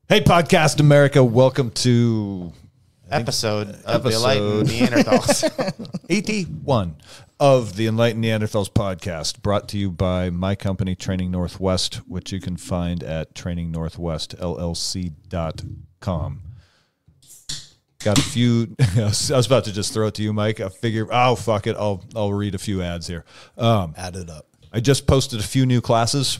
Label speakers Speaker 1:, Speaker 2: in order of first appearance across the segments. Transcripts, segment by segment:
Speaker 1: Hey, Podcast America, welcome to
Speaker 2: episode of the Enlightened Neanderthals.
Speaker 1: 81 of the Enlightened Neanderthals podcast, brought to you by my company, Training Northwest, which you can find at trainingnorthwestllc.com. Got a few, I was about to just throw it to you, Mike. I figure, oh, fuck it, I'll read a few ads here.
Speaker 3: Add it up.
Speaker 1: I just posted a few new classes.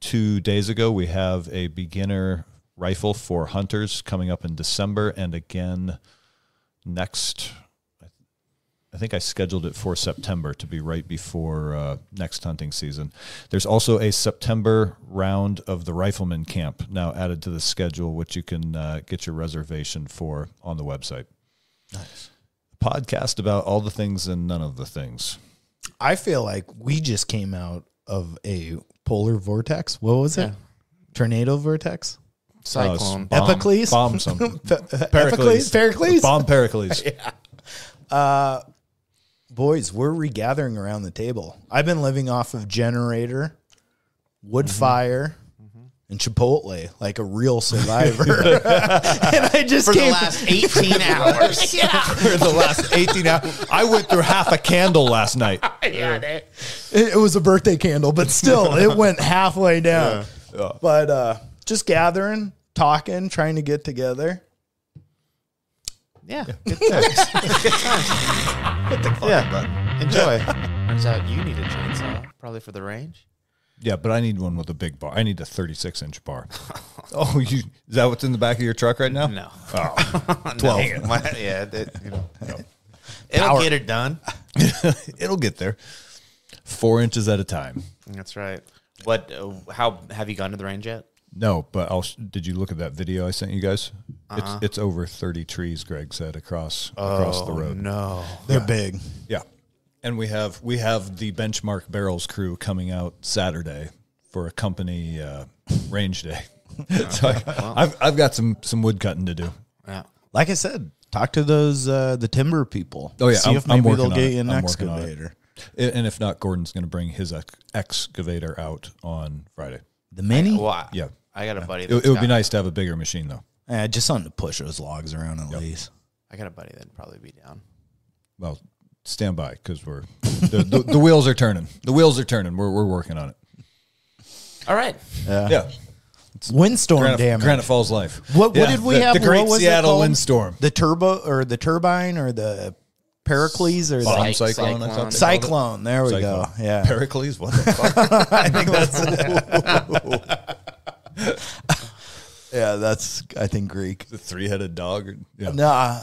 Speaker 1: 2 days ago, we have a beginner rifle for hunters coming up in December, and again next, I think I scheduled it for September to be right before next hunting season. There's also a September round of the Rifleman Camp now added to the schedule, which you can get your reservation for on the website.
Speaker 3: Nice.
Speaker 1: Podcast about all the things and none of the things.
Speaker 3: I feel like we just came out of a polar vortex. What was it? Tornado vortex?
Speaker 2: Cyclone.
Speaker 3: Epicles?
Speaker 1: Bomb something.
Speaker 3: Pericles? Pericles?
Speaker 1: Bomb Pericles.
Speaker 3: Yeah. Boys, we're regathering around the table. I've been living off of generator, wood fire, and Chipotle like a real survivor. And I just
Speaker 2: For the last 18 hours.
Speaker 3: Yeah.
Speaker 1: For the last 18 hours. I went through half a candle last night.
Speaker 3: It was a birthday candle, but still, it went halfway down.
Speaker 1: Yeah.
Speaker 3: But just gathering, talking, trying to get together.
Speaker 2: Yeah. Good times. Good times.
Speaker 1: Hit the fucking button.
Speaker 2: Enjoy. Turns out you need a chainsaw, probably for the range.
Speaker 1: Yeah, but I need one with a big bar. I need a 36-inch bar. Oh, is that what's in the back of your truck right now?
Speaker 2: No.
Speaker 1: Oh,
Speaker 2: 12. It'll get it done.
Speaker 1: It'll get there. 4 inches at a time.
Speaker 2: That's right. What? How have you gone to the range yet?
Speaker 1: No, but did you look at that video I sent you guys? It's over 30 trees, Greg said, across the road.
Speaker 2: No.
Speaker 3: They're big.
Speaker 1: Yeah. And we have the Benchmark Barrels crew coming out Saturday for a company range day. So I've got some wood cutting to do.
Speaker 2: Yeah.
Speaker 3: Like I said, talk to those the timber people.
Speaker 1: Oh, yeah.
Speaker 3: See if maybe they'll get you an
Speaker 1: I'm working on it.
Speaker 3: excavator.
Speaker 1: And if not, Gordon's going to bring his excavator out on Friday.
Speaker 3: The mini?
Speaker 1: Yeah.
Speaker 2: I got a buddy.
Speaker 1: It would be nice to have a bigger machine, though.
Speaker 3: Yeah, just something to push those logs around at least.
Speaker 2: I got a buddy that'd probably be down.
Speaker 1: Well, stand by because the wheels are turning. The wheels are turning. We're working on it.
Speaker 2: All right.
Speaker 1: Yeah.
Speaker 3: Windstorm damage.
Speaker 1: Granite Falls life.
Speaker 3: What did we have?
Speaker 1: The Great
Speaker 3: What was it
Speaker 1: Seattle
Speaker 3: called?
Speaker 1: windstorm.
Speaker 3: The turbo or the turbine or the Pericles or
Speaker 1: Bomb
Speaker 3: the
Speaker 1: cyclone. I thought they called it.
Speaker 3: cyclone. There we
Speaker 1: Cyclone.
Speaker 3: go. Yeah.
Speaker 1: Pericles. What the fuck?
Speaker 3: I think that's. Yeah, that's I think Greek.
Speaker 1: The three-headed dog. Yeah.
Speaker 3: Nah,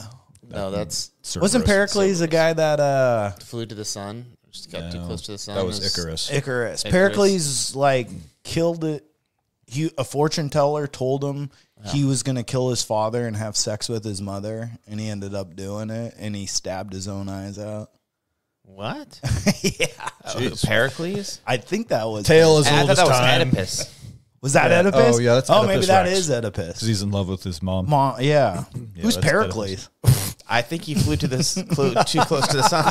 Speaker 2: No, that's
Speaker 3: wasn't Pericles the guy that
Speaker 2: flew to the sun. Just got too close to the sun.
Speaker 1: That was Icarus.
Speaker 3: Icarus. Pericles like killed it. A fortune teller told him he was going to kill his father and have sex with his mother, and he ended up doing it, and he stabbed his own eyes out.
Speaker 2: What?
Speaker 3: Yeah.
Speaker 2: Pericles?
Speaker 3: I think that was
Speaker 1: Tale as
Speaker 2: I
Speaker 1: old
Speaker 2: thought
Speaker 1: as
Speaker 2: that was
Speaker 1: time.
Speaker 2: Oedipus.
Speaker 3: Was that Oedipus?
Speaker 1: Oh, yeah, that's
Speaker 3: maybe
Speaker 1: Oedipus
Speaker 3: that
Speaker 1: Rex.
Speaker 3: is Oedipus.
Speaker 1: Because he's in love with his mom.
Speaker 3: Yeah. Who's
Speaker 1: that's
Speaker 3: Pericles?
Speaker 2: I think he flew to this too close to the sun.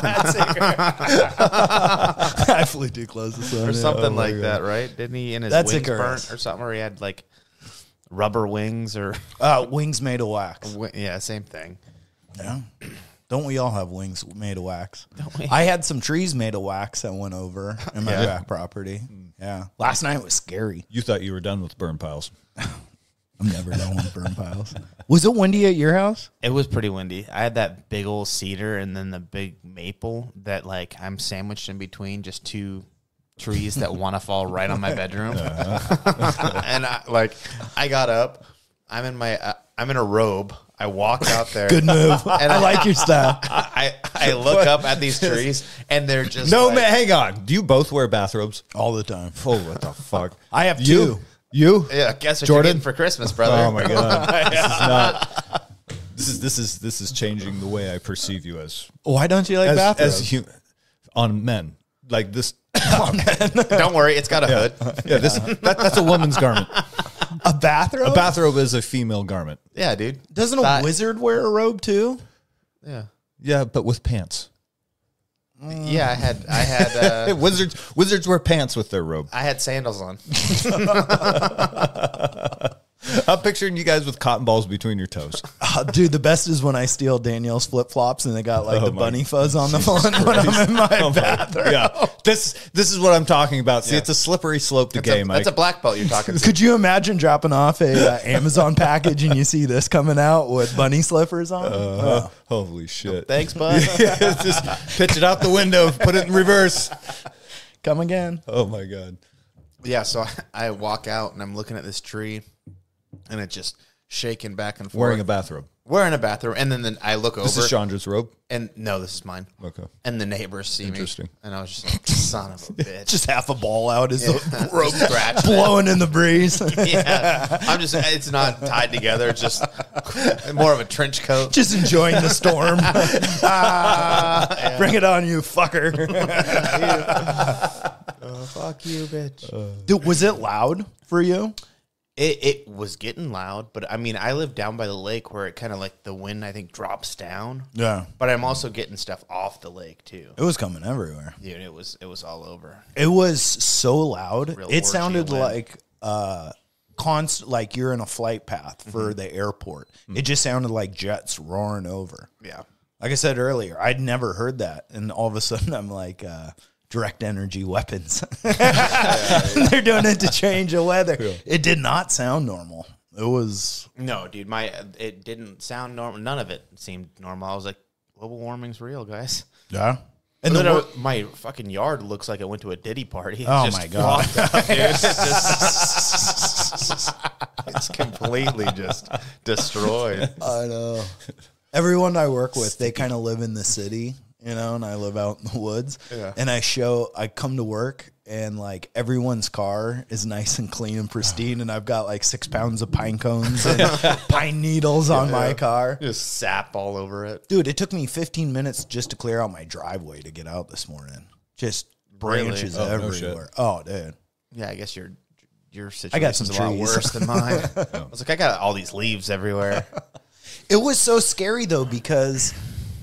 Speaker 3: I flew too close to the sun.
Speaker 2: Or something like that, right? Didn't he in his
Speaker 3: That's
Speaker 2: wings
Speaker 3: Icarus.
Speaker 2: burnt or something, or he had like rubber wings or
Speaker 3: Wings made of wax.
Speaker 2: yeah, same thing.
Speaker 3: Yeah. Don't we all have wings made of wax?
Speaker 2: Don't we?
Speaker 3: I had some trees made of wax that went over in my back property. Yeah. Last night was scary.
Speaker 1: You thought you were done with burn piles.
Speaker 3: I'm never done with burn piles. Was it windy at your house?
Speaker 2: It was pretty windy. I had that big old cedar and then the big maple that like I'm sandwiched in between just two trees that want to fall right on my bedroom. And I got up. I'm in a robe. I walk out there.
Speaker 3: Good move.
Speaker 2: And
Speaker 3: I like your style.
Speaker 2: I look up at these trees and they're just
Speaker 1: No,
Speaker 2: like,
Speaker 1: man, hang on. Do you both wear bathrobes?
Speaker 3: All the time.
Speaker 1: Oh, what the fuck?
Speaker 3: I have two.
Speaker 1: You?
Speaker 2: Yeah, guess what
Speaker 1: Jordan?
Speaker 2: you're getting for Christmas, brother.
Speaker 1: Oh my god. This is changing the way I perceive you as
Speaker 3: Why don't you like bathrobes?
Speaker 1: on men. Like this.
Speaker 2: Don't worry, it's got a hood.
Speaker 1: Yeah, that's a woman's garment.
Speaker 3: A bathrobe?
Speaker 1: A bathrobe is a female garment.
Speaker 2: Yeah, dude.
Speaker 3: Doesn't a wizard wear a robe too?
Speaker 2: Yeah.
Speaker 1: Yeah, but with pants.
Speaker 2: Yeah, I had
Speaker 1: Wizards wear pants with their robe.
Speaker 2: I had sandals on.
Speaker 1: I'm picturing you guys with cotton balls between your toes.
Speaker 3: Dude, the best is when I steal Danielle's flip flops and they got like the bunny fuzz on the one when I'm in my bathroom.
Speaker 1: Yeah, this is what I'm talking about. See, it's a slippery slope to game.
Speaker 2: That's a black belt you're talking to.
Speaker 3: Could you imagine dropping off a Amazon package and you see this coming out with bunny slippers on?
Speaker 1: Holy shit!
Speaker 2: Thanks, bud.
Speaker 1: Just pitch it out the window, put it in reverse.
Speaker 3: Come again.
Speaker 1: Oh my god.
Speaker 2: Yeah, so I walk out and I'm looking at this tree, and it's just shaking back and forth.
Speaker 1: Wearing a bathrobe.
Speaker 2: Wearing a bathrobe, and then I look over.
Speaker 1: This is Chandra's robe.
Speaker 2: And no, this is mine.
Speaker 1: Okay.
Speaker 2: And the neighbors see
Speaker 1: Interesting.
Speaker 2: me. And I was just like, son of a bitch.
Speaker 3: Just half a ball out is the rope
Speaker 2: Scratch
Speaker 3: blowing in the breeze.
Speaker 2: Yeah. I'm just, it's not tied together. It's just more of a trench coat.
Speaker 3: Just enjoying the storm. Bring it on, you fucker.
Speaker 2: Fuck you, bitch.
Speaker 3: Dude, was it loud for you?
Speaker 2: It was getting loud, but I mean, I live down by the lake where it kind of like the wind, I think, drops down.
Speaker 3: Yeah.
Speaker 2: But I'm also getting stuff off the lake too.
Speaker 3: It was coming everywhere.
Speaker 2: Dude, it was all over.
Speaker 3: It was so loud.
Speaker 2: Real
Speaker 3: It sounded
Speaker 2: orgy
Speaker 3: like like you're in a flight path for the airport. It just sounded like jets roaring over.
Speaker 2: Yeah.
Speaker 3: Like I said earlier, I'd never heard that. And all of a sudden I'm like, direct energy weapons. They're doing it to change the weather. Yeah. It did not sound normal. It was...
Speaker 2: No, dude, it didn't sound normal. None of it seemed normal. I was like, global warming's real, guys.
Speaker 3: Yeah.
Speaker 2: And my fucking yard looks like I went to a Diddy party.
Speaker 3: Oh, my God.
Speaker 2: Out, dude. It's completely just destroyed.
Speaker 3: I know. Everyone I work with, they kind of live in the city, you know, and I live out in the woods. Yeah. And I come to work and like everyone's car is nice and clean and pristine. And I've got like 6 pounds of pine cones and pine needles on my car.
Speaker 2: Just sap all over it.
Speaker 3: Dude, it took me 15 minutes just to clear out my driveway to get out this morning. Just branches everywhere. Oh, dude.
Speaker 2: Yeah, I guess your situation's
Speaker 3: I got some
Speaker 2: a lot worse than mine. I was like, I got all these leaves everywhere.
Speaker 3: It was so scary though, because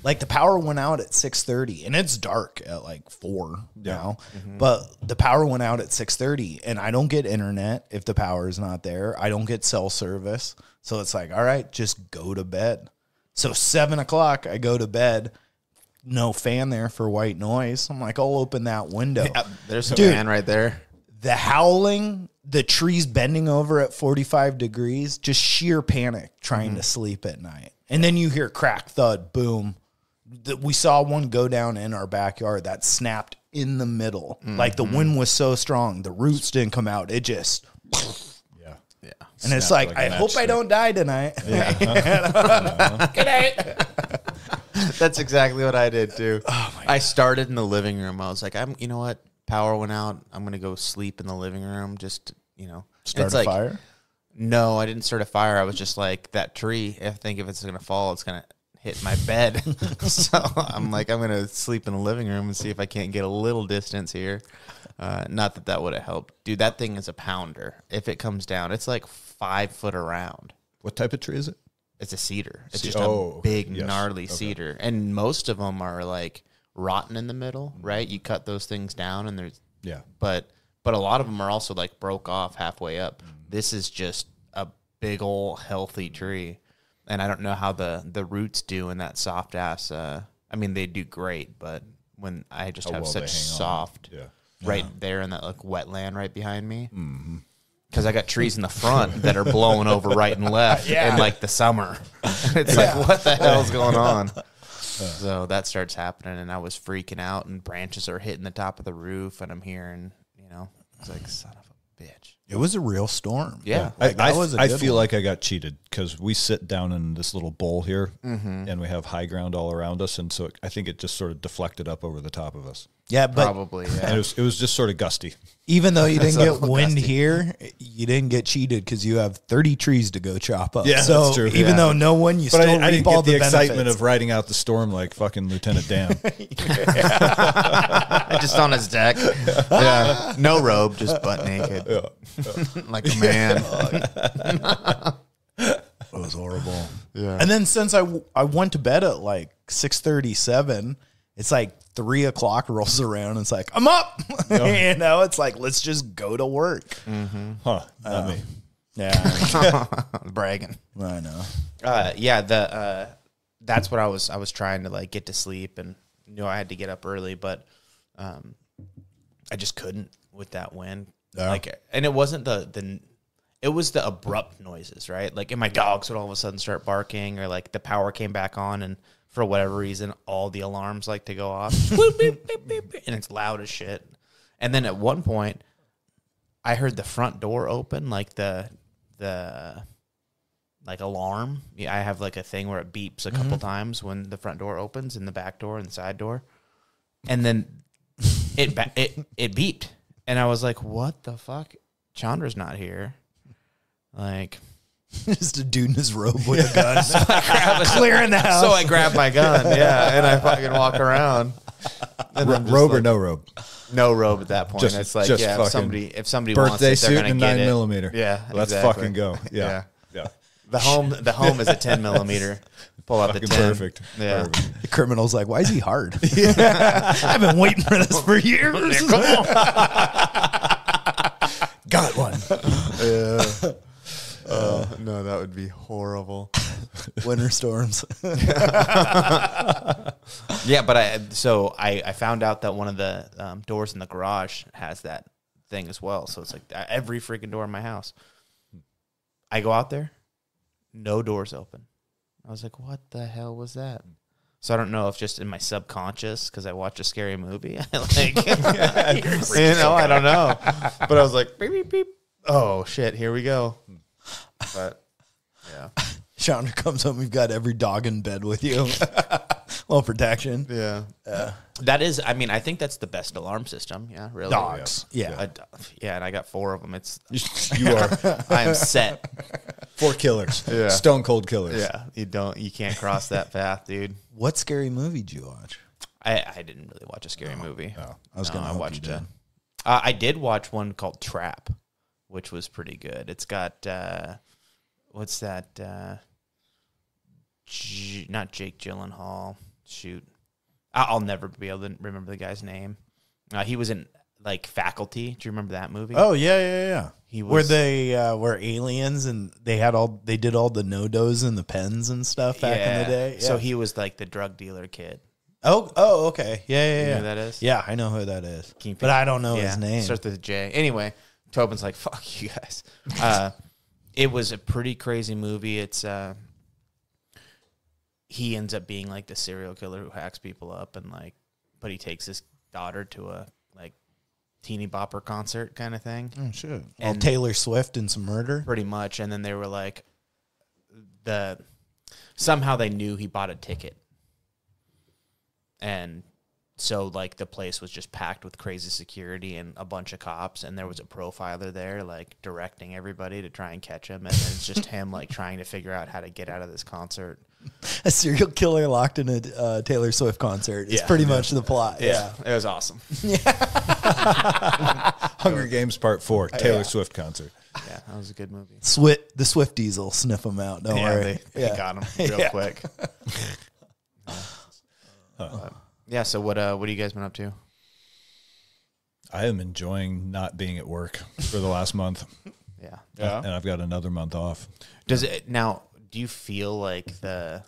Speaker 3: like the power went out at 6:30 and it's dark at like 4 now, but the power went out at 6:30 and I don't get internet if the power is not there. I don't get cell service. So it's like, all right, just go to bed. So 7 o'clock, I go to bed. No fan there for white noise. I'm like, I'll open that window.
Speaker 2: Yeah, there's a fan right there.
Speaker 3: The howling, the trees bending over at 45 degrees, just sheer panic trying to sleep at night. And then you hear crack, thud, boom. We saw one go down in our backyard that snapped in the middle. Like the wind was so strong, the roots didn't come out. It just...
Speaker 1: Yeah.
Speaker 3: And it's like I hope I don't die tonight. Yeah. Good night.
Speaker 2: That's exactly what I did too. Oh I started in the living room. I was like, you know what? Power went out. I'm going to go sleep in the living room. Just,
Speaker 3: Start a fire?
Speaker 2: No, I didn't start a fire. I was just like, that tree, I think if it's going to fall, it's going to hit my bed. So I'm like, I'm going to sleep in the living room and see if I can't get a little distance here. Not that would have helped. Dude, that thing is a pounder. If it comes down, it's like 5 foot around.
Speaker 1: What type of tree is it?
Speaker 2: It's a cedar. It's just a big, gnarly cedar. And most of them are like rotten in the middle, right? You cut those things down and there's...
Speaker 1: Yeah.
Speaker 2: But a lot of them are also like broke off halfway up. This is just a big old healthy tree. And I don't know how the roots do in that soft ass. I mean, they do great, but when I just have such soft right there in that like wetland right behind me. Because I got trees in the front that are blowing over right and left in like the summer. It's like, what the hell's going on? So that starts happening, and I was freaking out, and branches are hitting the top of the roof, and I'm hearing, it's like, son of a bitch.
Speaker 3: It was a real storm.
Speaker 2: Yeah.
Speaker 1: I feel like I got cheated because we sit down in this little bowl here, and we have high ground all around us, and so I think it just sort of deflected up over the top of us.
Speaker 3: Yeah, but
Speaker 2: probably. Yeah.
Speaker 1: And it was just sort of gusty.
Speaker 3: Even though you didn't get wind here, you didn't get cheated because you have 30 trees to go chop up.
Speaker 1: Yeah,
Speaker 3: so
Speaker 1: that's true.
Speaker 3: Even though no one, you
Speaker 1: but
Speaker 3: still
Speaker 1: I
Speaker 3: reap
Speaker 1: didn't
Speaker 3: all
Speaker 1: get the excitement
Speaker 3: benefits.
Speaker 1: of riding out the storm like fucking Lieutenant Dan.
Speaker 2: Just on his deck. Yeah. No robe, just butt naked. Like a man.
Speaker 3: It was horrible.
Speaker 2: Yeah.
Speaker 3: And then since I went to bed at like 6:37, it's like 3 o'clock rolls around and it's like, I'm up. It's like, let's just go to work.
Speaker 1: Huh. Not me.
Speaker 3: Yeah,
Speaker 2: Bragging.
Speaker 3: I know.
Speaker 2: That's what I was trying to like get to sleep, and knew I had to get up early, but I just couldn't with that wind.
Speaker 3: Yeah.
Speaker 2: Like, and it wasn't it was the abrupt noises, right? Like, and my dogs would all of a sudden start barking, or like the power came back on, and for whatever reason, all the alarms like to go off, and it's loud as shit. And then at one point, I heard the front door open, like the like alarm. Yeah, I have like a thing where it beeps a couple times when the front door opens, and the back door and the side door, and then it beeped, and I was like, "What the fuck? Chandra's not here." Like,
Speaker 3: just a dude in his robe with a gun, clearing the house.
Speaker 2: So I grab my gun, and I fucking walk around. And
Speaker 1: robe or no robe?
Speaker 2: No robe at that point.
Speaker 1: Just,
Speaker 2: it's like,
Speaker 1: just
Speaker 2: yeah, if somebody wants
Speaker 1: birthday
Speaker 2: it, they're
Speaker 1: suit
Speaker 2: gonna
Speaker 1: and
Speaker 2: get
Speaker 1: 9mm.
Speaker 2: Yeah,
Speaker 1: let's
Speaker 2: exactly.
Speaker 1: fucking go. Yeah.
Speaker 2: The home is a 10mm. Pull out
Speaker 1: Fucking
Speaker 2: the 10.
Speaker 1: perfect.
Speaker 2: Yeah.
Speaker 1: Perfect.
Speaker 3: The criminal's like, why is he hard? I've been waiting for this for years.
Speaker 2: Come on.
Speaker 3: Got one.
Speaker 2: No, that would be horrible.
Speaker 3: Winter storms.
Speaker 2: Yeah, but I found out that one of the doors in the garage has that thing as well. So it's like every freaking door in my house. I go out there, no doors open. I was like, what the hell was that? So I don't know if just in my subconscious, because I watch a scary movie, I I don't know. But I was like, beep, beep, beep. Oh, shit, here we go. But, yeah.
Speaker 3: Chandra comes home, we've got every dog in bed with you. Well, protection.
Speaker 2: Yeah. That is, I mean, I think that's the best alarm system. Yeah, really.
Speaker 3: Dogs. Yeah.
Speaker 2: And I got 4 of them.
Speaker 1: You are
Speaker 2: I am set.
Speaker 1: 4 killers.
Speaker 2: Yeah.
Speaker 1: Stone cold killers.
Speaker 2: Yeah. You can't cross that path, dude.
Speaker 3: What scary movie did you watch?
Speaker 2: I didn't really watch a scary movie.
Speaker 3: No, I was gonna.
Speaker 2: I watched it. I did watch one called Trap, which was pretty good. It's got what's that? Not Jake Gyllenhaal. Shoot, I'll never be able to remember the guy's name. He was in like Faculty. Do you remember that movie?
Speaker 3: Oh yeah.
Speaker 2: He was,
Speaker 3: where they were aliens and they did all the no-dos and the pens and stuff back in the day. Yeah.
Speaker 2: So he was like the drug dealer kid.
Speaker 3: Oh, okay. Yeah.
Speaker 2: You know who that is?
Speaker 3: Yeah, I know who that is. But I don't know his name.
Speaker 2: Starts with a J. Anyway, Tobin's like, fuck you guys. It was a pretty crazy movie. It's he ends up being like the serial killer who hacks people up, and like, but he takes his daughter to a like teeny bopper concert kind of thing.
Speaker 3: Oh shit! And Taylor Swift and some murder,
Speaker 2: pretty much. And then they were like, somehow they knew he bought a ticket, and so like the place was just packed with crazy security and a bunch of cops, and there was a profiler there like directing everybody to try and catch him, and then it's just him like trying to figure out how to get out of this concert.
Speaker 3: A serial killer locked in a Taylor Swift concert is pretty much the plot. Yeah.
Speaker 2: It was awesome.
Speaker 1: Hunger Games Part 4, Taylor Swift concert.
Speaker 2: Yeah, that was a good movie.
Speaker 3: The Swifties will sniff them out. Don't worry.
Speaker 2: They got him real quick. Yeah. So what have you guys been up to?
Speaker 1: I am enjoying not being at work for the last month.
Speaker 2: Yeah.
Speaker 1: And I've got another month off.
Speaker 2: Do you feel like the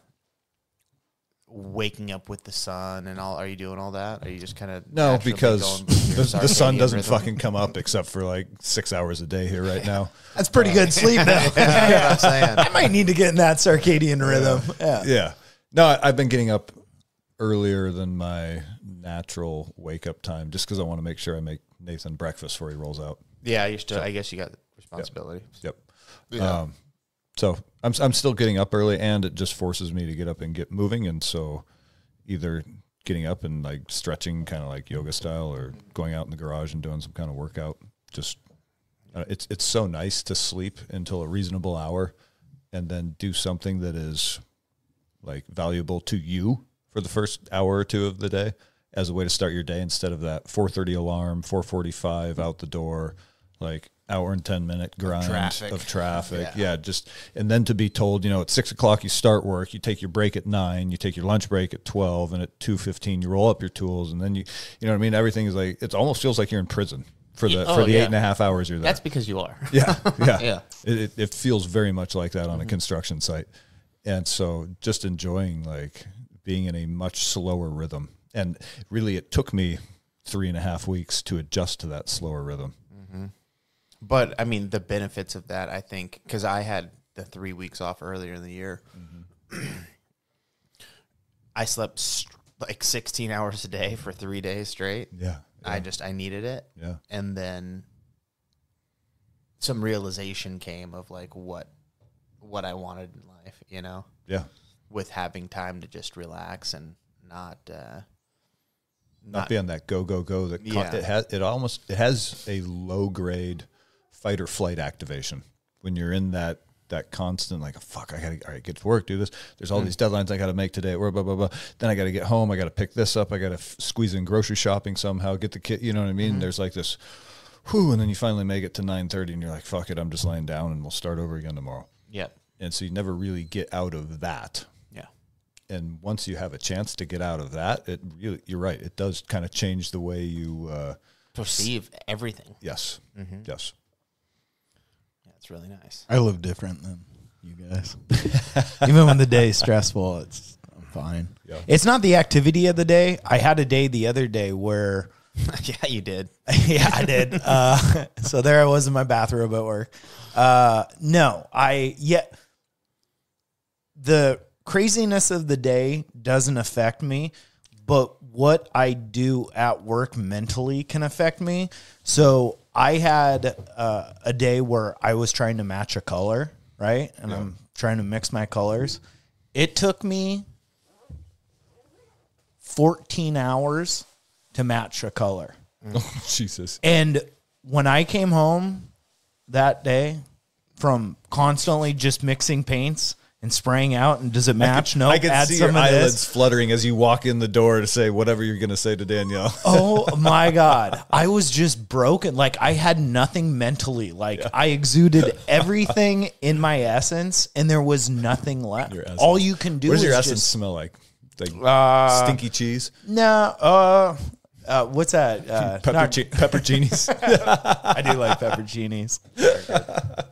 Speaker 2: waking up with the sun and all? Are you doing all that? Are you just kind of
Speaker 1: no? Because the sun doesn't fucking come up except for like 6 hours a day here right now.
Speaker 3: That's pretty good sleep now.
Speaker 2: Yeah, I'm saying.
Speaker 3: I might need to get in that circadian rhythm.
Speaker 1: Yeah. No, I've been getting up earlier than my natural wake up time just because I want to make sure I make Nathan breakfast before he rolls out.
Speaker 2: Yeah, I guess you got responsibility.
Speaker 1: Yep.
Speaker 2: Yeah.
Speaker 1: So I'm still getting up early, and it just forces me to get up and get moving. And so either getting up and like stretching kind of like yoga style, or going out in the garage and doing some kind of workout. Just it's so nice to sleep until a reasonable hour and then do something that is like valuable to you for the first hour or two of the day as a way to start your day, instead of that 4:30 alarm, 4:45 out the door, like hour and 10-minute grind of traffic. Yeah. And then to be told, at 6 o'clock you start work, you take your break at 9, you take your lunch break at 12, and at 2:15 you roll up your tools, and then you know what I mean? Everything is like, it almost feels like you're in prison for the 8.5 hours you're there.
Speaker 2: That's because you are.
Speaker 1: Yeah.
Speaker 2: Yeah.
Speaker 1: It feels very much like that on a construction site. And so just enjoying like being in a much slower rhythm. And really it took me 3.5 weeks to adjust to that slower rhythm.
Speaker 2: But I mean, the benefits of that, I think, because I had the 3 weeks off earlier in the year. I slept like 16 hours a day for 3 days straight.
Speaker 1: Yeah.
Speaker 2: I needed it.
Speaker 1: Yeah.
Speaker 2: And then some realization came of like what I wanted in life, you know?
Speaker 1: Yeah.
Speaker 2: With having time to just relax and not
Speaker 1: be on that go. That it has a low grade fight or flight activation when you're in that constant like, fuck, I gotta get to work, do this. There's all these deadlines I gotta make today. Blah, blah, blah, blah. Then I gotta get home. I gotta pick this up. I gotta squeeze in grocery shopping somehow. Get the kid. You know what I mean? There's like this, and then you finally make it to 9:30, and you're like, fuck it, I'm just laying down, and we'll start over again tomorrow.
Speaker 2: Yep.
Speaker 1: And so you never really get out of that.
Speaker 2: Yeah.
Speaker 1: And once you have a chance to get out of that, it really, you're right. It does kind of change the way you
Speaker 2: perceive everything.
Speaker 1: Yes. Yes.
Speaker 2: Yeah, it's really nice.
Speaker 3: I live different than you guys. Even when the day is stressful, I'm fine.
Speaker 1: Yeah.
Speaker 3: It's not the activity of the day. I had a day the other day where
Speaker 2: Yeah, you did.
Speaker 3: yeah, I did. So there I was in my bathrobe at work. The craziness of the day doesn't affect me, but what I do at work mentally can affect me. So I had a day where I was trying to match a color, right? And I'm trying to mix my colors. It took me 14 hours to match a color.
Speaker 1: Oh, Jesus.
Speaker 3: And when I came home that day from constantly just mixing paints and spraying out, and does it match? No,
Speaker 1: I can
Speaker 3: add
Speaker 1: see
Speaker 3: some
Speaker 1: your
Speaker 3: of
Speaker 1: eyelids
Speaker 3: this.
Speaker 1: fluttering as you walk in the door to say whatever you're going to say to Danielle.
Speaker 3: Oh my God. I was just broken. Like I had nothing mentally. Like I exuded everything in my essence and there was nothing left. All you can do
Speaker 1: What
Speaker 3: is
Speaker 1: does your
Speaker 3: just
Speaker 1: essence smell like? Like stinky cheese?
Speaker 3: No, what's that?
Speaker 1: Pepperoncinis?
Speaker 3: I do like pepperoncinis.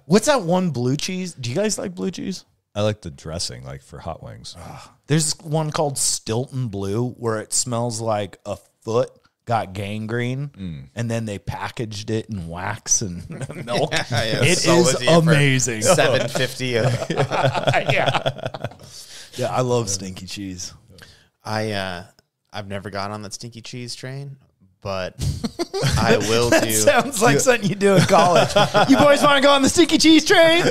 Speaker 3: What's that one blue cheese? Do you guys like blue cheese?
Speaker 1: I like the dressing, like for hot wings.
Speaker 3: There's one called Stilton Blue where it smells like a foot got gangrene, and then they packaged it in wax and milk. It is amazing.
Speaker 2: $7.50.
Speaker 3: Yeah, I love stinky cheese.
Speaker 2: I've never got on that stinky cheese train, but I will do.
Speaker 3: Sounds like something you do in college. You boys want to go on the stinky cheese train?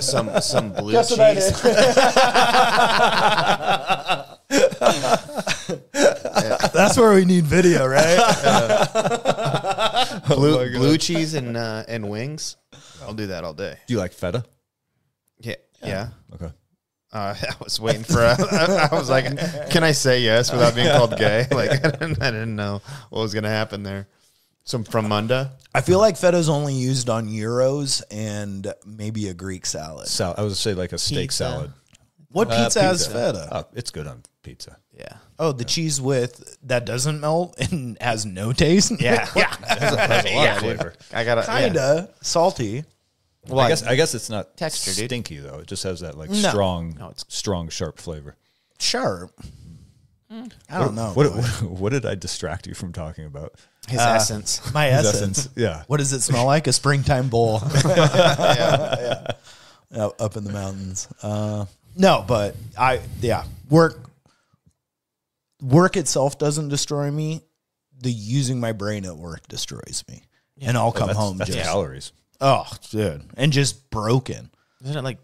Speaker 2: Some blue cheese.
Speaker 3: That's where we need video, right?
Speaker 2: Blue cheese and wings. I'll do that all day.
Speaker 1: Do you like feta?
Speaker 2: Yeah.
Speaker 1: Okay.
Speaker 2: I was waiting for. I was like, "Can I say yes without being called gay?" Like I didn't know what was going to happen there. Some from Munda.
Speaker 3: I feel like feta's only used on gyros and maybe a Greek salad.
Speaker 1: I would say like a steak
Speaker 2: Pizza.
Speaker 1: salad.
Speaker 3: What pizza has feta?
Speaker 1: Oh, it's good on pizza.
Speaker 2: Yeah.
Speaker 3: Oh, the cheese with that doesn't melt and has no taste.
Speaker 2: Yeah.
Speaker 1: Has a lot of flavor.
Speaker 2: I got
Speaker 3: Kinda salty.
Speaker 1: Well, I guess it's not
Speaker 2: Texture, dude.
Speaker 1: stinky though. It just has that like
Speaker 3: No.
Speaker 1: strong, sharp flavor.
Speaker 3: Sharp. I don't know.
Speaker 1: What did I distract you from talking about?
Speaker 2: His essence.
Speaker 3: My
Speaker 1: His
Speaker 3: essence.
Speaker 1: Yeah.
Speaker 3: What does it smell like? A springtime bowl. Yeah, up in the mountains. No, but work itself doesn't destroy me. The using my brain at work destroys me. And I'll come home
Speaker 1: That's
Speaker 3: just
Speaker 1: calories.
Speaker 3: oh, dude, and just broken.
Speaker 2: Isn't it like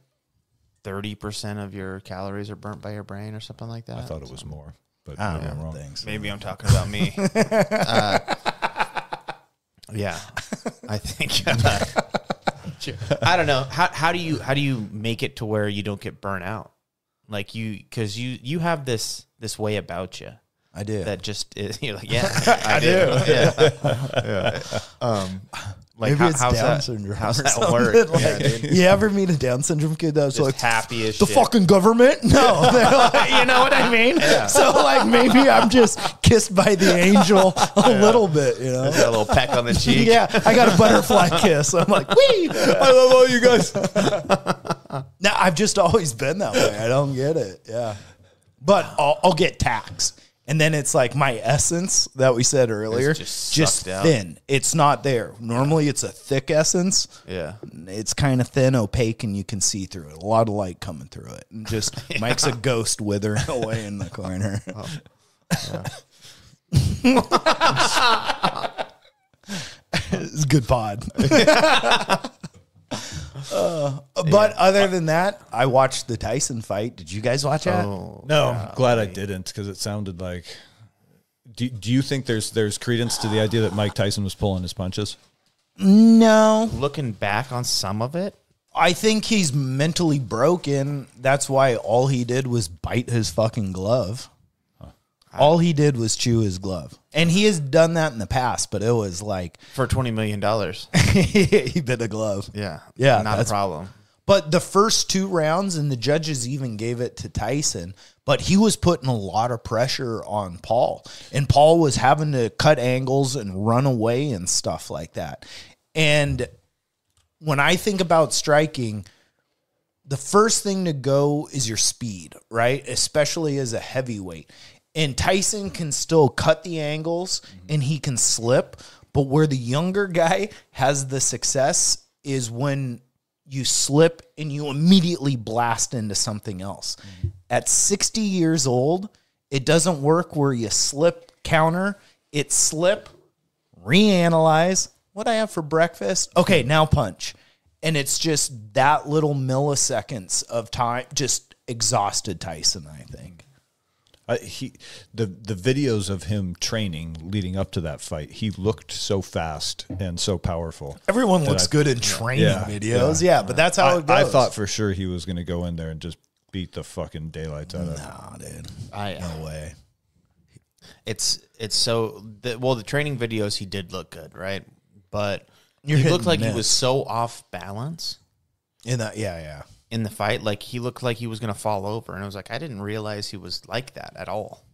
Speaker 2: 30% of your calories are burnt by your brain or something like that?
Speaker 1: I thought it was more, but
Speaker 3: I
Speaker 1: maybe
Speaker 3: don't
Speaker 1: I'm
Speaker 3: know.
Speaker 1: wrong.
Speaker 3: Thanks.
Speaker 2: Maybe I'm talking about me. Yeah, I think. I don't know. How do you make it to where you don't get burnt out? Like because you have this way about you.
Speaker 3: I do.
Speaker 2: That just is, you're like, yeah, I do. Yeah. Like,
Speaker 3: Maybe it's
Speaker 2: how's
Speaker 3: Down
Speaker 2: that,
Speaker 3: syndrome.
Speaker 2: How's
Speaker 3: or
Speaker 2: that
Speaker 3: something.
Speaker 2: work?
Speaker 3: Like,
Speaker 2: Yeah, dude.
Speaker 3: you ever meet a Down syndrome kid that's
Speaker 2: Just
Speaker 3: like
Speaker 2: happy as
Speaker 3: the
Speaker 2: shit.
Speaker 3: fucking government? No, they're like, you know what I mean. So like maybe I'm just kissed by the angel a little bit, you know.
Speaker 2: Got a little peck on the cheek.
Speaker 3: Yeah, I got a butterfly kiss. I'm like, wee! I love all you guys. Now I've just always been that way. I don't get it. Yeah, but I'll get taxed. And then it's like my essence that we said earlier,
Speaker 2: just
Speaker 3: just
Speaker 2: sucked out.
Speaker 3: thin. It's not there. Normally it's a thick essence.
Speaker 2: Yeah.
Speaker 3: It's kind of thin, opaque, and you can see through it. A lot of light coming through it. And just Mike's a ghost withering away in the corner. It's a good pod. But other than that, I watched the Tyson fight. Did you guys watch that?
Speaker 2: Oh,
Speaker 1: No, I'm glad I didn't because it sounded like. Do you think there's credence to the idea that Mike Tyson was pulling his punches?
Speaker 3: No.
Speaker 2: looking back on some of it,
Speaker 3: I think he's mentally broken. That's why all he did was bite his fucking glove. All he did was chew his glove. And he has done that in the past, but it was like
Speaker 2: for $20 million.
Speaker 3: he bit a glove.
Speaker 2: Yeah.
Speaker 3: Yeah,
Speaker 2: Not a
Speaker 3: that's-
Speaker 2: problem.
Speaker 3: But the first 2 rounds, and the judges even gave it to Tyson, but he was putting a lot of pressure on Paul. And Paul was having to cut angles and run away and stuff like that. And when I think about striking, the first thing to go is your speed, right? Especially as a heavyweight. And Tyson can still cut the angles and he can slip. But where the younger guy has the success is when you slip and you immediately blast into something else. At 60 years old, it doesn't work where you slip, counter, it slip, reanalyze. What I have for breakfast? Okay, now punch. And it's just that little milliseconds of time just exhausted Tyson, I think.
Speaker 1: The videos of him training leading up to that fight, he looked so fast and so powerful.
Speaker 3: Everyone looks good in training videos. Yeah, but that's how it goes.
Speaker 1: I thought for sure he was going to go in there and just beat the fucking daylights out of him.
Speaker 3: Nah, dude. No way.
Speaker 2: It's so the training videos he did look good, right? But
Speaker 3: You're
Speaker 2: he
Speaker 3: hit
Speaker 2: looked
Speaker 3: and
Speaker 2: like he
Speaker 3: miss.
Speaker 2: was so off balance
Speaker 3: In that, yeah.
Speaker 2: in the fight. Like he looked like he was gonna fall over, and I was like, I didn't realize he was like that at all.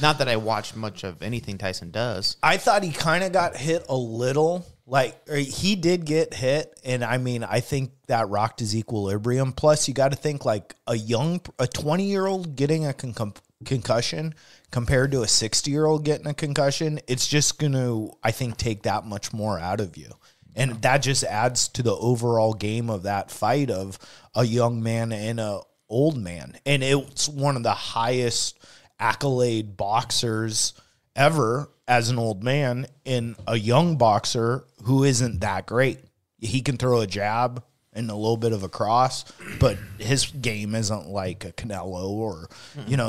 Speaker 2: Not that I watched much of anything Tyson does.
Speaker 3: I thought he kind of got hit a little. Like, he did get hit, and I mean, I think that rocked his equilibrium. Plus, you got to think like a 20-year-old getting a concussion compared to a 60-year-old getting a concussion, it's just going to, I think, take that much more out of you. And that just adds to the overall game of that fight of a young man and a old man. And it's one of the highest accolade boxers ever as an old man in a young boxer who isn't that great. He can throw a jab and a little bit of a cross, but his game isn't like a Canelo or,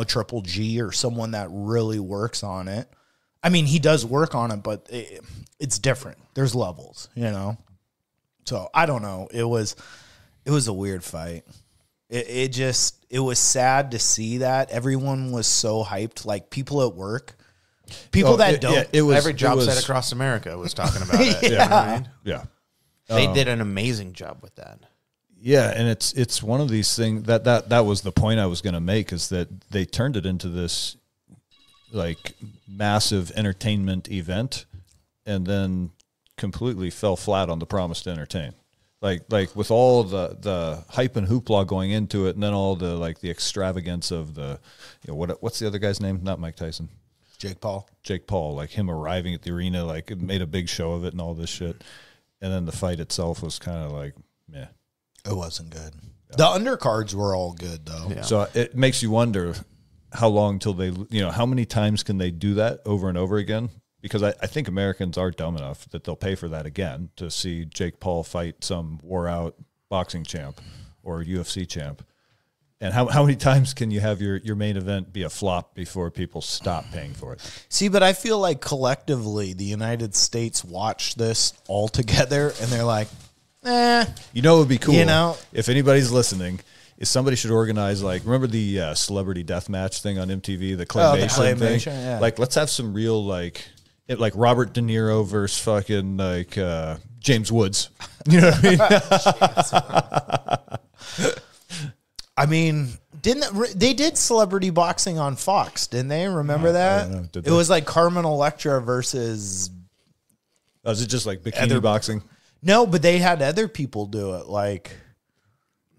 Speaker 3: Triple G or someone that really works on it. I mean, he does work on it, but it's different. There's levels, So I don't know. It was a weird fight. It was sad to see that. Everyone was so hyped. Like people at work,
Speaker 2: Every job site across America was talking about it.
Speaker 3: Yeah.
Speaker 2: You know what I mean?
Speaker 1: Yeah.
Speaker 2: They did an amazing job with that.
Speaker 1: Yeah, and it's one of these things that was the point I was going to make, is that they turned it into this like massive entertainment event and then completely fell flat on the promise to entertain. Like with all the hype and hoopla going into it, and then all the like the extravagance of the what's the other guy's name? Not Mike Tyson. Jake Paul, like him arriving at the arena, like it made a big show of it and all this shit. And then the fight itself was kind of like, meh.
Speaker 3: It wasn't good. Yeah. The undercards were all good, though.
Speaker 1: Yeah. So it makes you wonder how long till they, how many times can they do that over and over again? Because I think Americans are dumb enough that they'll pay for that again to see Jake Paul fight some wore-out boxing champ or UFC champ. And how many times can you have your main event be a flop before people stop paying for it?
Speaker 3: See, but I feel like collectively the United States watched this all together and they're like,
Speaker 1: it would be cool. If anybody's listening, is somebody should organize, like, remember the celebrity deathmatch thing on MTV, the claymation thing?
Speaker 3: Yeah.
Speaker 1: Like, let's have some real, like Robert De Niro versus fucking, like, James Woods. You know what I mean?
Speaker 3: I mean, they did celebrity boxing on Fox, didn't they? Remember that?
Speaker 1: I don't know. Did
Speaker 3: It
Speaker 1: they?
Speaker 3: was like Carmen Electra versus.
Speaker 1: Oh, is it just like bikini boxing?
Speaker 3: No, but they had other people do it. Like,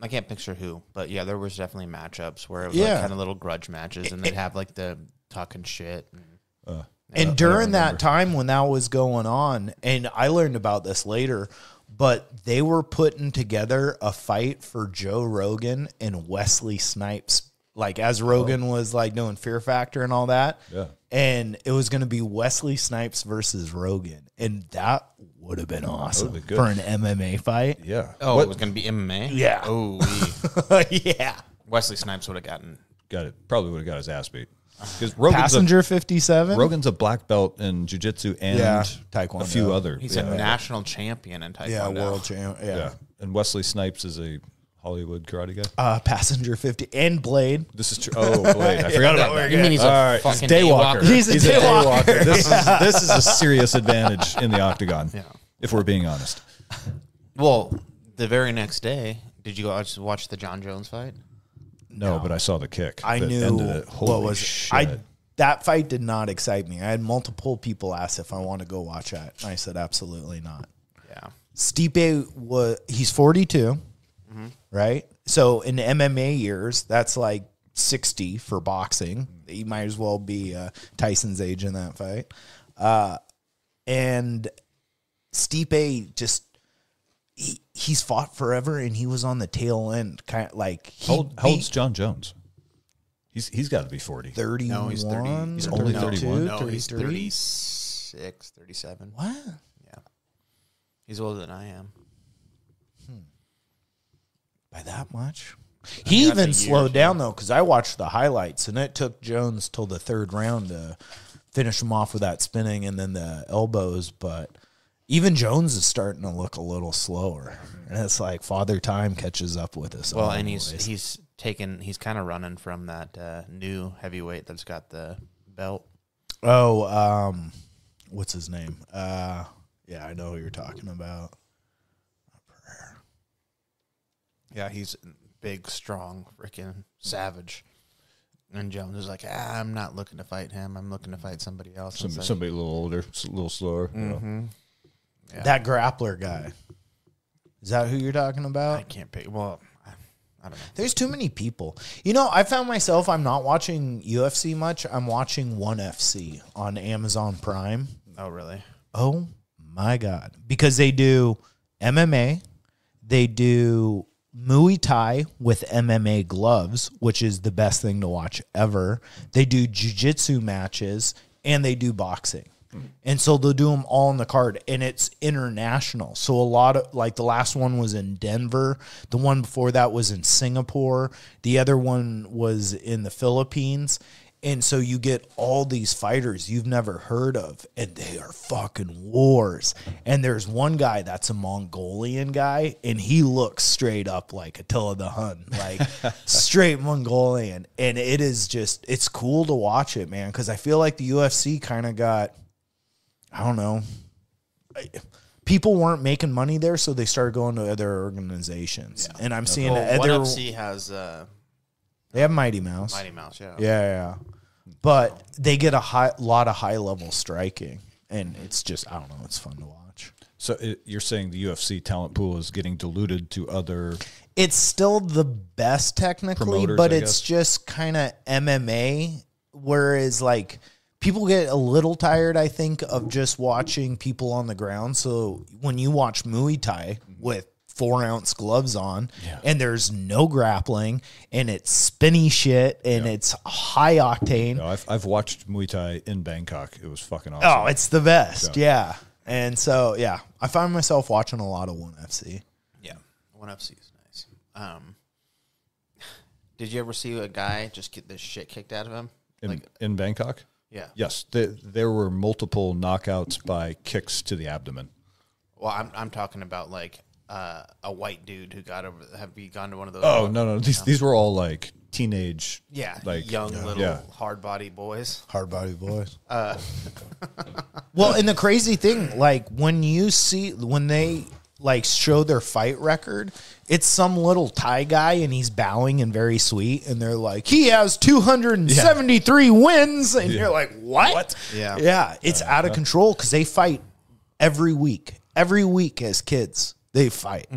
Speaker 2: I can't picture who, but yeah, there was definitely matchups where it was
Speaker 3: Yeah.
Speaker 2: like kind of little grudge matches, and they'd have like the talking shit.
Speaker 3: and during that time when that was going on, and I learned about this later, but they were putting together a fight for Joe Rogan and Wesley Snipes. Like, as Rogan was like doing Fear Factor and all that.
Speaker 1: Yeah.
Speaker 3: And it was going to be Wesley Snipes versus Rogan. And that would have been awesome
Speaker 1: been good.
Speaker 3: for an MMA fight.
Speaker 1: Yeah.
Speaker 2: Oh,
Speaker 1: What-
Speaker 2: it was going to be MMA?
Speaker 3: Yeah.
Speaker 2: Oh,
Speaker 3: Yeah.
Speaker 2: Wesley Snipes would have gotten.
Speaker 1: got it. Probably would have got his ass beat. Because Rogan's
Speaker 3: Passenger 57.
Speaker 1: Rogan's a black belt in jiu-jitsu and
Speaker 3: Taekwondo.
Speaker 1: a few other.
Speaker 2: He's
Speaker 1: yeah.
Speaker 2: a national champion in Taekwondo.
Speaker 3: Yeah, world champ. Yeah.
Speaker 1: Yeah. And Wesley Snipes is a Hollywood karate guy.
Speaker 3: Passenger 50 and Blade.
Speaker 1: This is true. Oh, Blade. I forgot about that.
Speaker 2: You mean he's
Speaker 1: All
Speaker 2: a
Speaker 1: right.
Speaker 2: fucking
Speaker 1: Daywalker.
Speaker 2: daywalker?
Speaker 3: He's a daywalker.
Speaker 1: This is a serious advantage in the octagon.
Speaker 2: Yeah.
Speaker 1: If we're being honest.
Speaker 2: Well, the very next day, did you watch the John Jones fight?
Speaker 1: No, but I saw the kick.
Speaker 3: I
Speaker 1: that
Speaker 3: knew
Speaker 1: ended it. Holy
Speaker 3: what was
Speaker 1: shit.
Speaker 3: that fight did not excite me. I had multiple people ask if I want to go watch that. And I said absolutely not.
Speaker 2: Yeah.
Speaker 3: Stipe he's 42, right? So in MMA years, that's like 60 for boxing. He might as well be Tyson's age in that fight. And Stipe just he's fought forever, and he was on the tail end, kind of like
Speaker 1: How old's John Jones? He's got to be 40.
Speaker 3: 31.
Speaker 2: No, he's 30. He's
Speaker 1: only 31.
Speaker 2: No, he's
Speaker 3: 33.
Speaker 2: 36, 37.
Speaker 3: What?
Speaker 2: Yeah. He's older than I am.
Speaker 3: By that much? He
Speaker 2: that's a
Speaker 3: even
Speaker 2: year,
Speaker 3: slowed down, though, because I watched the highlights, and it took Jones till the third round to finish him off with that spinning and then the elbows. But even Jones is starting to look a little slower. And it's like Father Time catches up with us.
Speaker 2: Well,
Speaker 3: all
Speaker 2: and
Speaker 3: the
Speaker 2: he's
Speaker 3: ways.
Speaker 2: he's kind of running from that new heavyweight that's got the belt.
Speaker 3: Oh, what's his name? Yeah, I know who you're talking about.
Speaker 2: Yeah, he's big, strong, freaking savage. And Jones is like, I'm not looking to fight him. I'm looking to fight somebody else. It's like,
Speaker 1: Somebody a little older, a little slower. You know.
Speaker 2: yeah.
Speaker 3: That grappler guy. Is that who you're talking about?
Speaker 2: I can't pick. Well, I don't know.
Speaker 3: There's too many people. You know, I found myself, I'm not watching UFC much. I'm watching ONE FC on Amazon Prime.
Speaker 2: Oh, really?
Speaker 3: Oh my God. Because they do MMA, they do Muay Thai with MMA gloves, which is the best thing to watch ever. They do jiu-jitsu matches, and they do boxing. And so they'll do them all on the card, and it's international. So a lot of, like, the last one was in Denver. The one before that was in Singapore. The other one was in the Philippines. And so you get all these fighters you've never heard of, and they are fucking wars. And there's one guy that's a Mongolian guy, and he looks straight up like Attila the Hun, like straight Mongolian. And it is just, it's cool to watch it, man, because I feel like the UFC kind of got, I don't know, people weren't making money there, so they started going to other organizations. Yeah. And I'm seeing
Speaker 2: ONE
Speaker 3: other.
Speaker 2: FC has
Speaker 3: They have Mighty Mouse.
Speaker 2: Mighty Mouse, yeah.
Speaker 3: Yeah. But they get a lot of high level striking, and it's just, I don't know, it's fun to watch.
Speaker 1: So you're saying the UFC talent pool is getting diluted to other.
Speaker 3: It's still the best technically,
Speaker 1: Promoters,
Speaker 3: but
Speaker 1: I
Speaker 3: it's
Speaker 1: guess.
Speaker 3: just kind of MMA, whereas like people get a little tired, I think, of just watching people on the ground. So when you watch Muay Thai with 4-ounce gloves on, and there's no grappling, and it's spinny shit, and it's high octane.
Speaker 1: No, I've watched Muay Thai in Bangkok. It was fucking awesome.
Speaker 3: Oh, it's the best. Yeah. And so, yeah, I find myself watching a lot of ONE FC.
Speaker 2: Yeah, ONE FC is nice. Did you ever see a guy just get this shit kicked out of him?
Speaker 1: In Bangkok?
Speaker 2: Yeah.
Speaker 1: Yes. There were multiple knockouts by kicks to the abdomen.
Speaker 2: Well, I'm talking about like a white dude who got over. Have you gone to one of those?
Speaker 1: Oh, no. These were all like teenage,
Speaker 2: young little hard body boys.
Speaker 3: Hard body boys. Well, and the crazy thing, like when they like show their fight record, it's some little Thai guy and he's bowing and very sweet, and they're like, he has 273 wins, and you're like, what? Yeah, it's out of control because they fight every week as kids. They fight.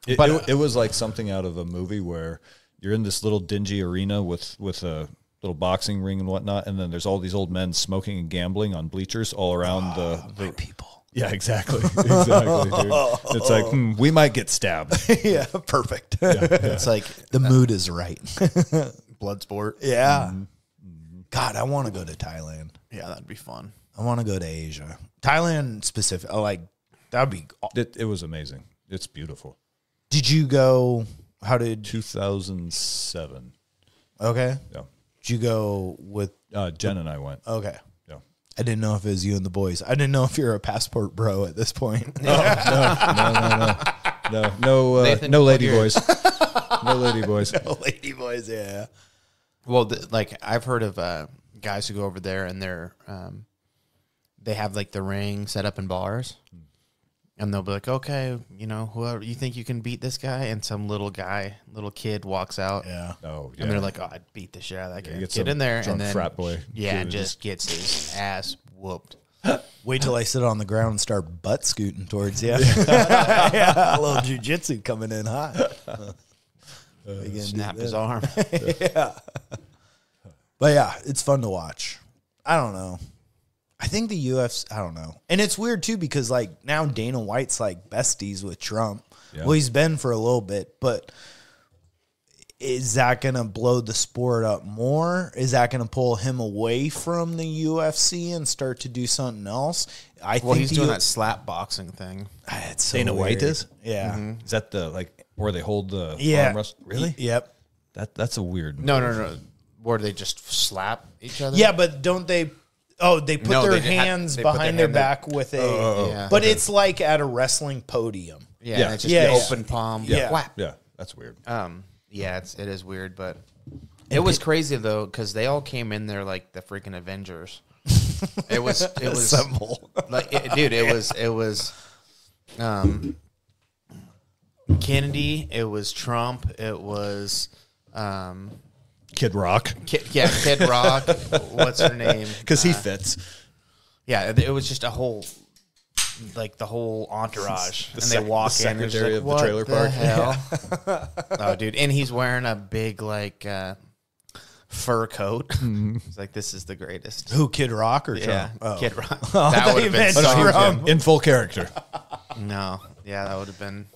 Speaker 1: It was like something out of a movie where you're in this little dingy arena with a little boxing ring and whatnot, and then there's all these old men smoking and gambling on bleachers all around the
Speaker 3: people.
Speaker 1: Yeah, exactly. Dude. It's like, we might get stabbed.
Speaker 3: Yeah, perfect.
Speaker 2: It's like
Speaker 3: the mood is right.
Speaker 2: Blood sport.
Speaker 3: Yeah. God, I want to go to Thailand.
Speaker 2: Yeah, that'd be fun.
Speaker 3: I want to go to Asia. Thailand specific. Like, that'd be.
Speaker 1: It was amazing. It's beautiful.
Speaker 3: Did you go? How did
Speaker 1: 2007?
Speaker 3: Okay.
Speaker 1: Yeah.
Speaker 3: Did you go with
Speaker 1: Jen and I went?
Speaker 3: Okay.
Speaker 1: Yeah.
Speaker 3: I didn't know if it was you and the boys. I didn't know if you're a passport bro at this point.
Speaker 1: No lady boys. No lady boys.
Speaker 3: No lady boys. Yeah.
Speaker 2: Well, like I've heard of guys who go over there and they have like the ring set up in bars. And they'll be like, okay, whoever you think you can beat this guy, and some little kid walks out.
Speaker 3: Yeah.
Speaker 1: Oh, yeah.
Speaker 2: And they're like, oh, I'd beat the shit out of that guy.
Speaker 1: Get
Speaker 2: in there,
Speaker 1: drunk
Speaker 2: and then
Speaker 1: frat boy.
Speaker 2: Yeah, just gets his ass whooped.
Speaker 3: Wait till I sit on the ground and start butt scooting towards you. Yeah, a little jujitsu coming in hot.
Speaker 2: Snap his arm.
Speaker 3: Yeah. But yeah, it's fun to watch. I don't know. I think the UFC, I don't know. And it's weird too because like now Dana White's like besties with Trump. Yeah. Well, he's been for a little bit, but is that going to blow the sport up more? Is that going to pull him away from the UFC and start to do something else? I think
Speaker 2: he's doing that slap boxing thing.
Speaker 3: It's so
Speaker 1: Dana White is?
Speaker 3: Yeah.
Speaker 1: Mm-hmm. Is that the where they hold the arm wrestle? Really?
Speaker 3: Yep.
Speaker 1: That's a weird
Speaker 2: No. Where they just slap each other?
Speaker 3: Yeah, but don't they... Oh, they put their hands behind their back with a... But it's like at a wrestling podium.
Speaker 2: Yeah, and it's just the open palm.
Speaker 3: Yeah.
Speaker 2: Whap.
Speaker 1: Yeah, that's weird.
Speaker 2: Yeah, it is weird, but it was crazy though because they all came in there like the freaking Avengers. It was
Speaker 3: assemble.
Speaker 2: It was Kennedy. It was Trump. It was
Speaker 1: Kid Rock.
Speaker 2: Kid Rock. What's her name?
Speaker 1: Because he fits.
Speaker 2: Yeah, it was just a whole, like the whole entourage, and they walk in. And
Speaker 1: Secretary
Speaker 2: like,
Speaker 1: of the trailer park.
Speaker 2: Hell? Oh, dude, and he's wearing a big like fur coat. It's like this is the greatest.
Speaker 3: Who, Kid Rock or Trump?
Speaker 2: Yeah,
Speaker 3: Oh.
Speaker 2: Kid Rock.
Speaker 3: Oh,
Speaker 2: That would have been something.
Speaker 1: In full character.
Speaker 2: No, yeah, that would have been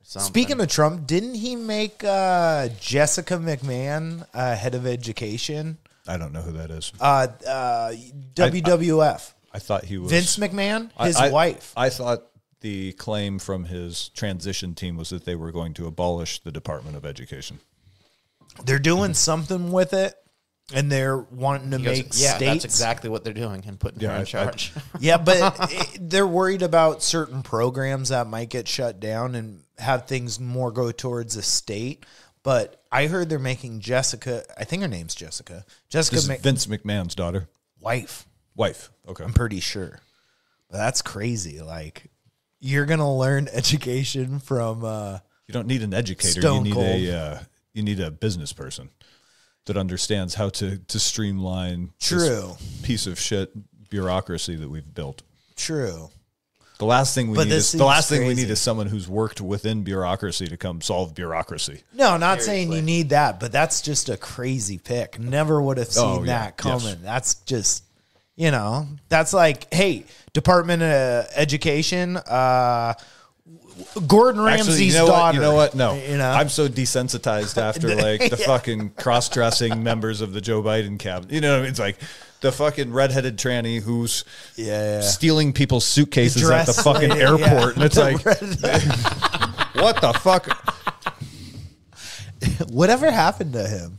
Speaker 2: something.
Speaker 3: Speaking of Trump, didn't he make Jessica McMahon head of education?
Speaker 1: I don't know who that is.
Speaker 3: WWF.
Speaker 1: I thought he was
Speaker 3: Vince McMahon, his wife.
Speaker 1: I thought the claim from his transition team was that they were going to abolish the Department of Education.
Speaker 3: They're doing something with it, and they're wanting to make states.
Speaker 2: Yeah, that's exactly what they're doing and putting her in charge.
Speaker 3: Yeah, but they're worried about certain programs that might get shut down and have things more go towards the state. But I heard they're making Jessica, I think her name's Jessica.
Speaker 1: This is Vince McMahon's daughter.
Speaker 3: Wife.
Speaker 1: Okay.
Speaker 3: I'm pretty sure. But that's crazy. Like, you're going to learn education from
Speaker 1: you don't need an educator.
Speaker 3: Stone
Speaker 1: you need
Speaker 3: Cold.
Speaker 1: You need a business person that understands how to streamline
Speaker 3: True.
Speaker 1: this piece of shit bureaucracy that we've built.
Speaker 3: True.
Speaker 1: The last thing we need
Speaker 3: crazy.
Speaker 1: is someone who's worked within bureaucracy to come solve bureaucracy.
Speaker 3: No, not saying you need that, but that's just a crazy pick. Never would have seen that coming. Yes. That's just, that's like, hey, Department of Education, Gordon Ramsay's daughter.
Speaker 1: You know what? No. I'm so desensitized after the fucking cross-dressing members of the Joe Biden cabinet. You know what I mean? It's like the fucking redheaded tranny who's stealing people's suitcases at the fucking airport. And it's like, what the fuck?
Speaker 3: Whatever happened to him?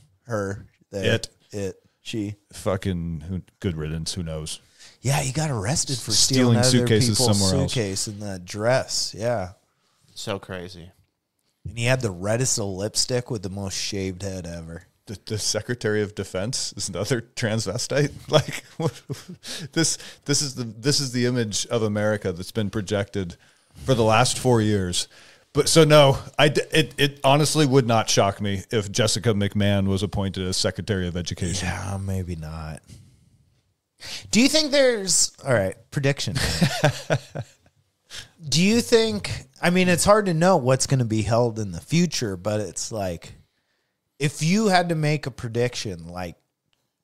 Speaker 3: She.
Speaker 1: Fucking good riddance. Who knows?
Speaker 3: Yeah, he got arrested for stealing
Speaker 1: suitcases
Speaker 3: other people's
Speaker 1: somewhere
Speaker 3: suitcase in that dress. Yeah.
Speaker 2: So crazy.
Speaker 3: And he had the reddest of lipstick with the most shaved head ever.
Speaker 1: the Secretary of Defense is another transvestite. Like this is the image of America that's been projected for the last 4 years. But so no, it honestly would not shock me if Jessica McMahon was appointed as Secretary of Education.
Speaker 3: Yeah, maybe not. Do you think there's all right prediction? Do you think? I mean, it's hard to know what's going to be held in the future, but it's like, if you had to make a prediction, like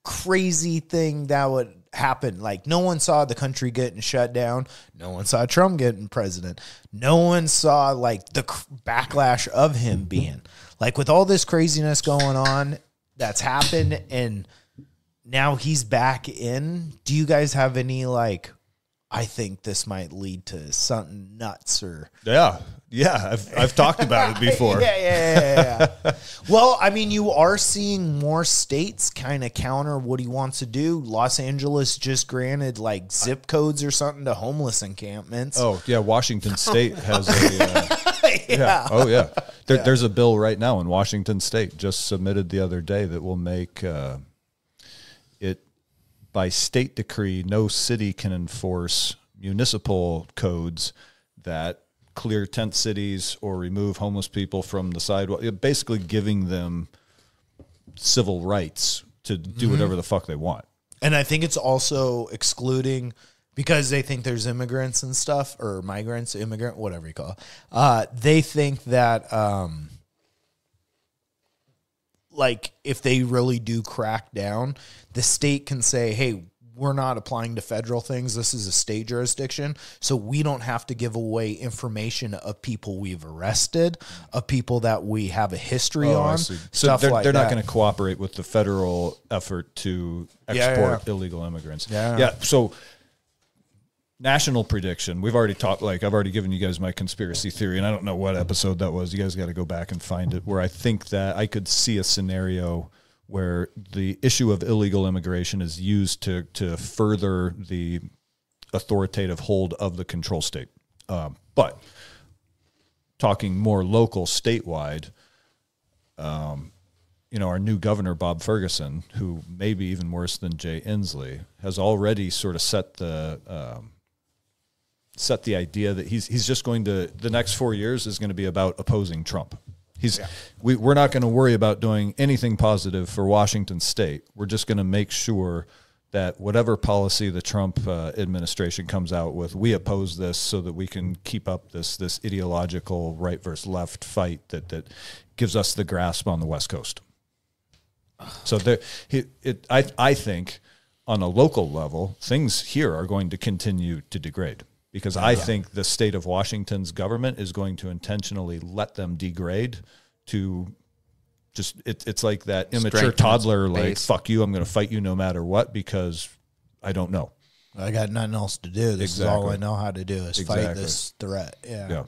Speaker 3: crazy thing that would happen, like no one saw the country getting shut down, no one saw Trump getting president, no one saw like the backlash of him being like, with all this craziness going on that's happened, and now he's back in. Do you guys have any like, I think this might lead to something nuts? Or
Speaker 1: yeah, I've talked about it before.
Speaker 3: Yeah. Well, I mean, you are seeing more states kind of counter what he wants to do. Los Angeles just granted like zip codes or something to homeless encampments.
Speaker 1: Oh yeah, Washington State has a Oh yeah. There's a bill right now in Washington State, just submitted the other day, that will make it by state decree, no city can enforce municipal codes that clear tent cities or remove homeless people from the sidewalk, basically giving them civil rights to do whatever the fuck they want.
Speaker 3: And I think it's also excluding, because they think there's immigrants and stuff, or migrants, immigrant, whatever you call it. They think that like if they really do crack down, the state can say, hey, we're not applying to federal things. This is a state jurisdiction. So we don't have to give away information of people we've arrested, of people that we have a history on.
Speaker 1: So they're not going to cooperate with the federal effort to export illegal immigrants. Yeah. So national prediction. We've already talked, like I've already given you guys my conspiracy theory, and I don't know what episode that was. You guys got to go back and find it, where I think that I could see a scenario where the issue of illegal immigration is used to further the authoritative hold of the control state. But talking more local, statewide, our new governor, Bob Ferguson, who may be even worse than Jay Inslee, has already sort of set the idea that he's just going to, the next 4 years is going to be about opposing Trump. We're not going to worry about doing anything positive for Washington State. We're just going to make sure that whatever policy the Trump administration comes out with, we oppose this so that we can keep up this ideological right versus left fight that gives us the grasp on the West Coast. So I think on a local level, things here are going to continue to degrade. Because I think the state of Washington's government is going to intentionally let them degrade to just, it's like that immature toddler, like, fuck you, I'm going to fight you no matter what, because I don't know.
Speaker 3: I got nothing else to do. This is all I know how to do is fight this threat. Yeah.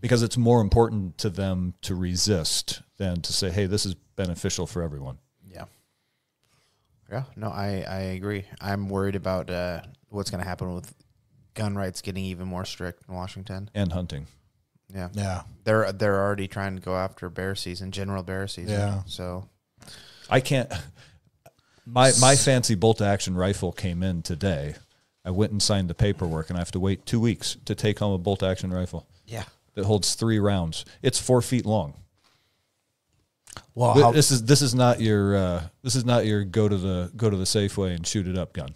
Speaker 1: Because it's more important to them to resist than to say, hey, this is beneficial for everyone.
Speaker 2: Yeah, no, I agree. I'm worried about what's going to happen with gun rights getting even more strict in Washington.
Speaker 1: And hunting.
Speaker 2: Yeah. They're already trying to go after bear season, general bear season.
Speaker 3: Yeah.
Speaker 2: So
Speaker 1: I can't. My fancy bolt-action rifle came in today. I went and signed the paperwork, and I have to wait 2 weeks to take home a bolt-action rifle.
Speaker 2: Yeah.
Speaker 1: That holds 3 rounds. It's 4 feet long.
Speaker 3: Well,
Speaker 1: this is not your go to the Safeway and shoot it up gun.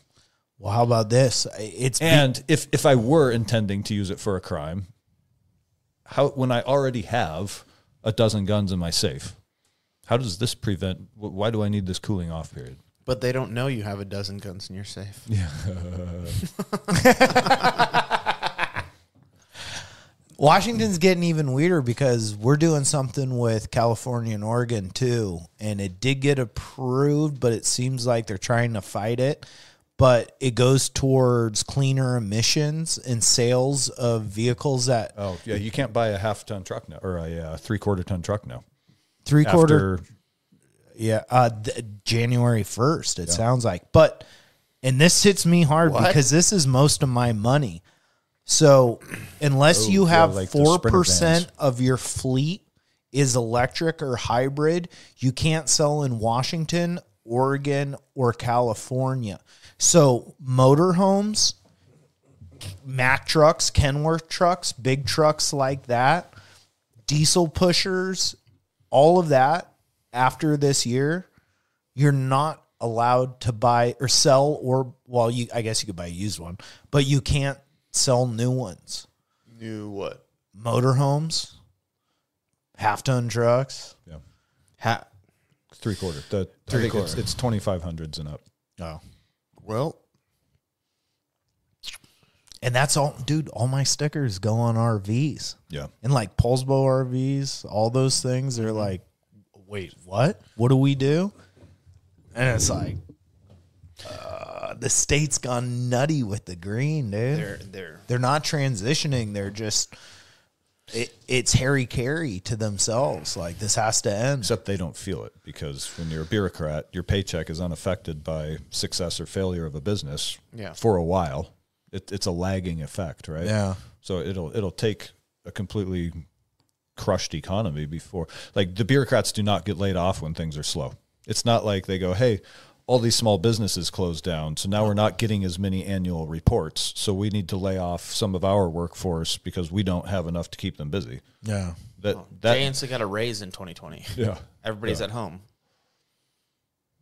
Speaker 3: Well, how about this?
Speaker 1: If I were intending to use it for a crime, when I already have a dozen guns in my safe, how does this prevent? Why do I need this cooling off period?
Speaker 2: But they don't know you have a dozen guns in your safe.
Speaker 1: Yeah.
Speaker 3: Washington's getting even weirder because we're doing something with California and Oregon too, and it did get approved, but it seems like they're trying to fight it. But it goes towards cleaner emissions and sales of vehicles that.
Speaker 1: Oh yeah, you can't buy a half-ton truck now, or a 3/4 ton truck now.
Speaker 3: 3/4. Yeah, January 1st. It sounds like, and this hits me hard because this is most of my money. So unless you have like 4% of your fleet is electric or hybrid, you can't sell in Washington, Oregon, or California. So motorhomes, Mack trucks, Kenworth trucks, big trucks like that, diesel pushers, all of that after this year, you're not allowed to buy or sell, or, well, I guess you could buy a used one, but you can't sell new ones.
Speaker 2: New what?
Speaker 3: Motorhomes, half-ton trucks.
Speaker 1: Yeah. 3/4. I think it's 2,500s and up.
Speaker 3: Oh.
Speaker 2: Well.
Speaker 3: And that's all, dude, all my stickers go on RVs.
Speaker 1: Yeah.
Speaker 3: And like Polsbo RVs, all those things are like, wait, what? What do we do? And it's like, the state's gone nutty with the green, dude. They're not transitioning. They're just, it's Harry Carey to themselves. Like, this has to end.
Speaker 1: Except they don't feel it, because when you're a bureaucrat, your paycheck is unaffected by success or failure of a business for a while. It's a lagging effect, right?
Speaker 3: Yeah.
Speaker 1: So it'll take a completely crushed economy before, like, the bureaucrats do not get laid off when things are slow. It's not like they go, hey, all these small businesses closed down, so now we're not getting as many annual reports, so we need to lay off some of our workforce because we don't have enough to keep them busy.
Speaker 3: Yeah.
Speaker 2: JNC got a raise in 2020.
Speaker 1: Yeah.
Speaker 2: Everybody's at home.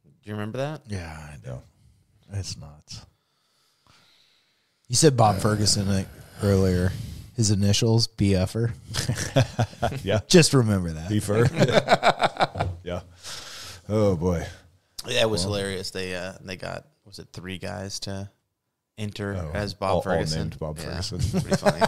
Speaker 2: Do you remember that?
Speaker 3: Yeah, I know. It's nuts. You said Bob Ferguson earlier. His initials, BFer.
Speaker 1: Yeah.
Speaker 3: Just remember that.
Speaker 1: Beefer. Yeah. Oh, boy.
Speaker 2: Yeah, it was hilarious. They got, was it 3 guys to enter as Bob Ferguson?
Speaker 1: All named Bob Ferguson.
Speaker 2: Pretty funny.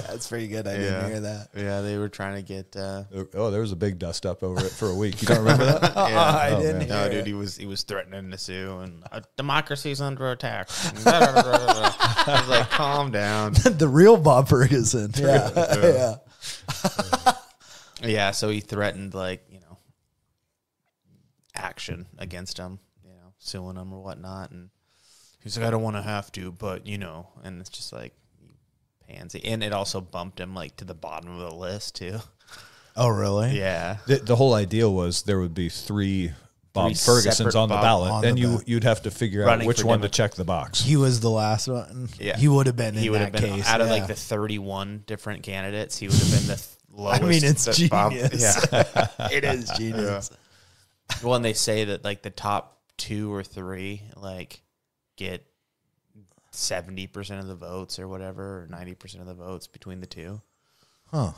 Speaker 3: That's pretty good. I didn't hear that.
Speaker 2: Yeah, they were trying to get.
Speaker 1: There was a big dust up over it for a week. You don't remember that?
Speaker 3: I didn't hear
Speaker 2: No,
Speaker 3: it.
Speaker 2: dude, he was threatening to sue, and democracy's under attack. I was like, calm down.
Speaker 3: The real Bob Ferguson. Yeah.
Speaker 2: Yeah, so he threatened, like, action against him, suing him or whatnot, and he's like, I don't want to have to, but and it's just like, pansy. And it also bumped him like to the bottom of the list too.
Speaker 3: Oh, really?
Speaker 2: Yeah.
Speaker 1: The whole idea was there would be 3 Bob Fergusons on the ballot, and you'd have to figure out which one to check the box.
Speaker 3: He was the last one.
Speaker 2: Yeah.
Speaker 3: He would have been in that case.
Speaker 2: Out of like the 31 different candidates, he would have been the lowest.
Speaker 3: I mean, it's genius.
Speaker 2: Yeah.
Speaker 3: It is genius.
Speaker 2: Yeah. Well, and they say that like the top 2 or 3 like get 70% of the votes or whatever, or 90% of the votes between the 2.
Speaker 3: Huh.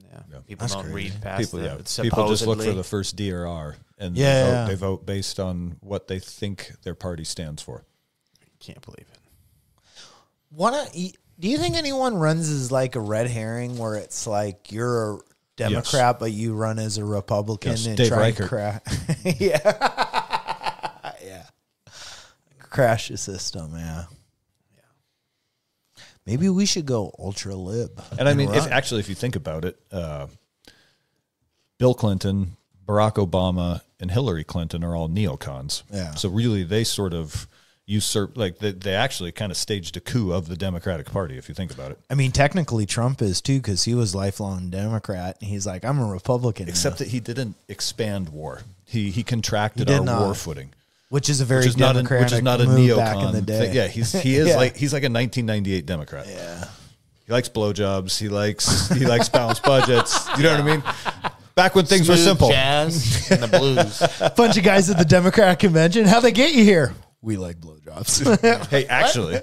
Speaker 2: Yeah. People don't read past
Speaker 1: people,
Speaker 2: the
Speaker 1: people just look for the first DRR, and they vote based on what they think their party stands for.
Speaker 2: Can't believe it.
Speaker 3: Do you think anyone runs as like a red herring, where it's like you're a Democrat, but you run as a Republican and
Speaker 1: Dave
Speaker 3: try
Speaker 1: Reichert.
Speaker 3: and yeah, crash the system? Yeah. Maybe we should go ultra lib.
Speaker 1: And I mean, if you think about it, Bill Clinton, Barack Obama, and Hillary Clinton are all neocons.
Speaker 3: Yeah.
Speaker 1: So really, they sort of usurp, like they actually kind of staged a coup of the Democratic Party, if you think about it.
Speaker 3: I mean, technically Trump is too, because he was lifelong Democrat, and he's like, I'm a Republican.
Speaker 1: Except that he didn't expand war. He contracted
Speaker 3: did
Speaker 1: our war footing.
Speaker 3: Which is a very Democratic
Speaker 1: which is not a
Speaker 3: move
Speaker 1: neocon
Speaker 3: back in the day.
Speaker 1: thing. Yeah, he is like a 1998 Democrat.
Speaker 3: Yeah.
Speaker 1: He likes blowjobs. He likes balanced budgets. You know what I mean? Back when things were simple.
Speaker 2: Jazz and the blues.
Speaker 3: Bunch of guys at the Democratic convention. How'd they get you here? We like blowjobs.
Speaker 1: Hey, actually,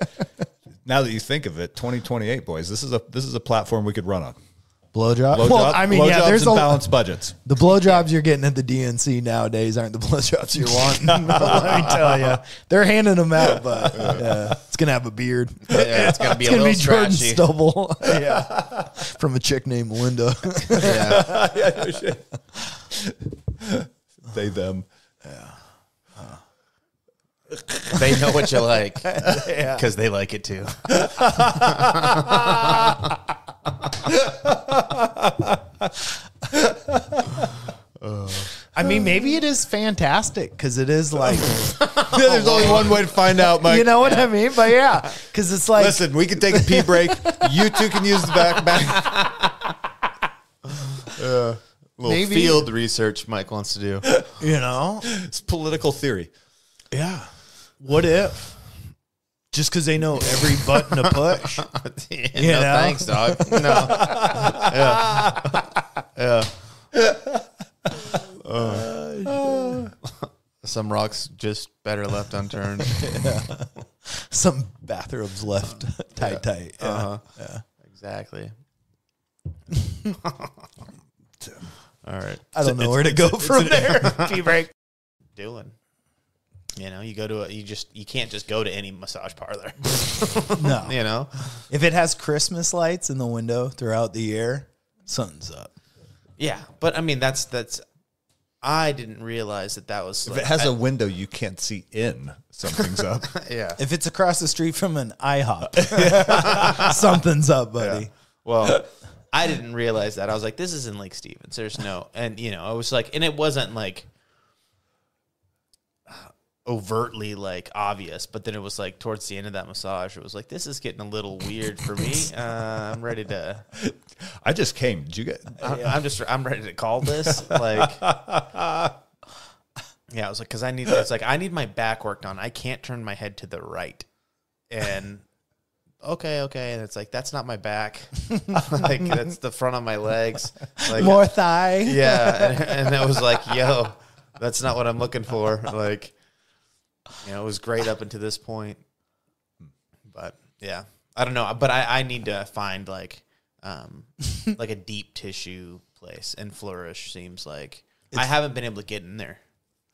Speaker 1: now that you think of it, 2028, boys, this is a platform we could run on.
Speaker 3: Blowjob? Well, I mean, yeah, there's
Speaker 1: and balanced budgets.
Speaker 3: The blowjobs you're getting at the DNC nowadays aren't the blowjobs you're wanting. Let me tell you, they're handing them out, but it's gonna have a beard.
Speaker 2: Yeah, it's gonna be
Speaker 3: Jordan
Speaker 2: scratchy.
Speaker 3: Stubble, from a chick named Linda.
Speaker 1: They them.
Speaker 2: They know what you like because they like it too.
Speaker 3: I mean, maybe it is fantastic because it is like
Speaker 1: There's only one way to find out, Mike.
Speaker 3: you know what I mean. But yeah, because it's like
Speaker 1: Listen, we can take a pee break. You two can use the back.
Speaker 3: maybe
Speaker 2: field research Mike wants to do.
Speaker 3: you know,
Speaker 1: It's political theory.
Speaker 3: yeah. What if just because they know every button to push?
Speaker 2: No,
Speaker 3: know?
Speaker 2: thanks, dog. No. Some rocks just better left unturned.
Speaker 3: Some bathrobes left tight. Yeah. Yeah.
Speaker 2: Exactly. All right.
Speaker 3: I don't know where to go from there. Pee break.
Speaker 2: Doing. You know, you go to you can't just go to any massage parlor.
Speaker 3: No.
Speaker 2: You know?
Speaker 3: If it has Christmas lights in the window throughout the year, something's up.
Speaker 2: Yeah, but I mean that's I didn't realize that was.
Speaker 1: If it has a window you can't see in, something's up.
Speaker 2: Yeah.
Speaker 3: If it's across the street from an IHOP, something's up, buddy.
Speaker 2: Yeah. Well, I didn't realize that. I was like, this is in Lake Stevens. There's no, and you know, I was like, and it wasn't like overtly like obvious, but then it was like towards the end of that massage, it was like, this is getting a little weird for me. I'm ready to.
Speaker 1: I just came. Did you get?
Speaker 2: I'm ready to call this. Like, yeah, I was like, because I need my back worked on. I can't turn my head to the right, and okay, and it's like that's not my back. Like that's the front of my legs. Like,
Speaker 3: More thigh.
Speaker 2: yeah, and it was like, yo, that's not what I'm looking for. Like, you know, it was great up until this point, but yeah, I don't know. But I need to find like a deep tissue place, and Flourish seems like I haven't been able to get in there.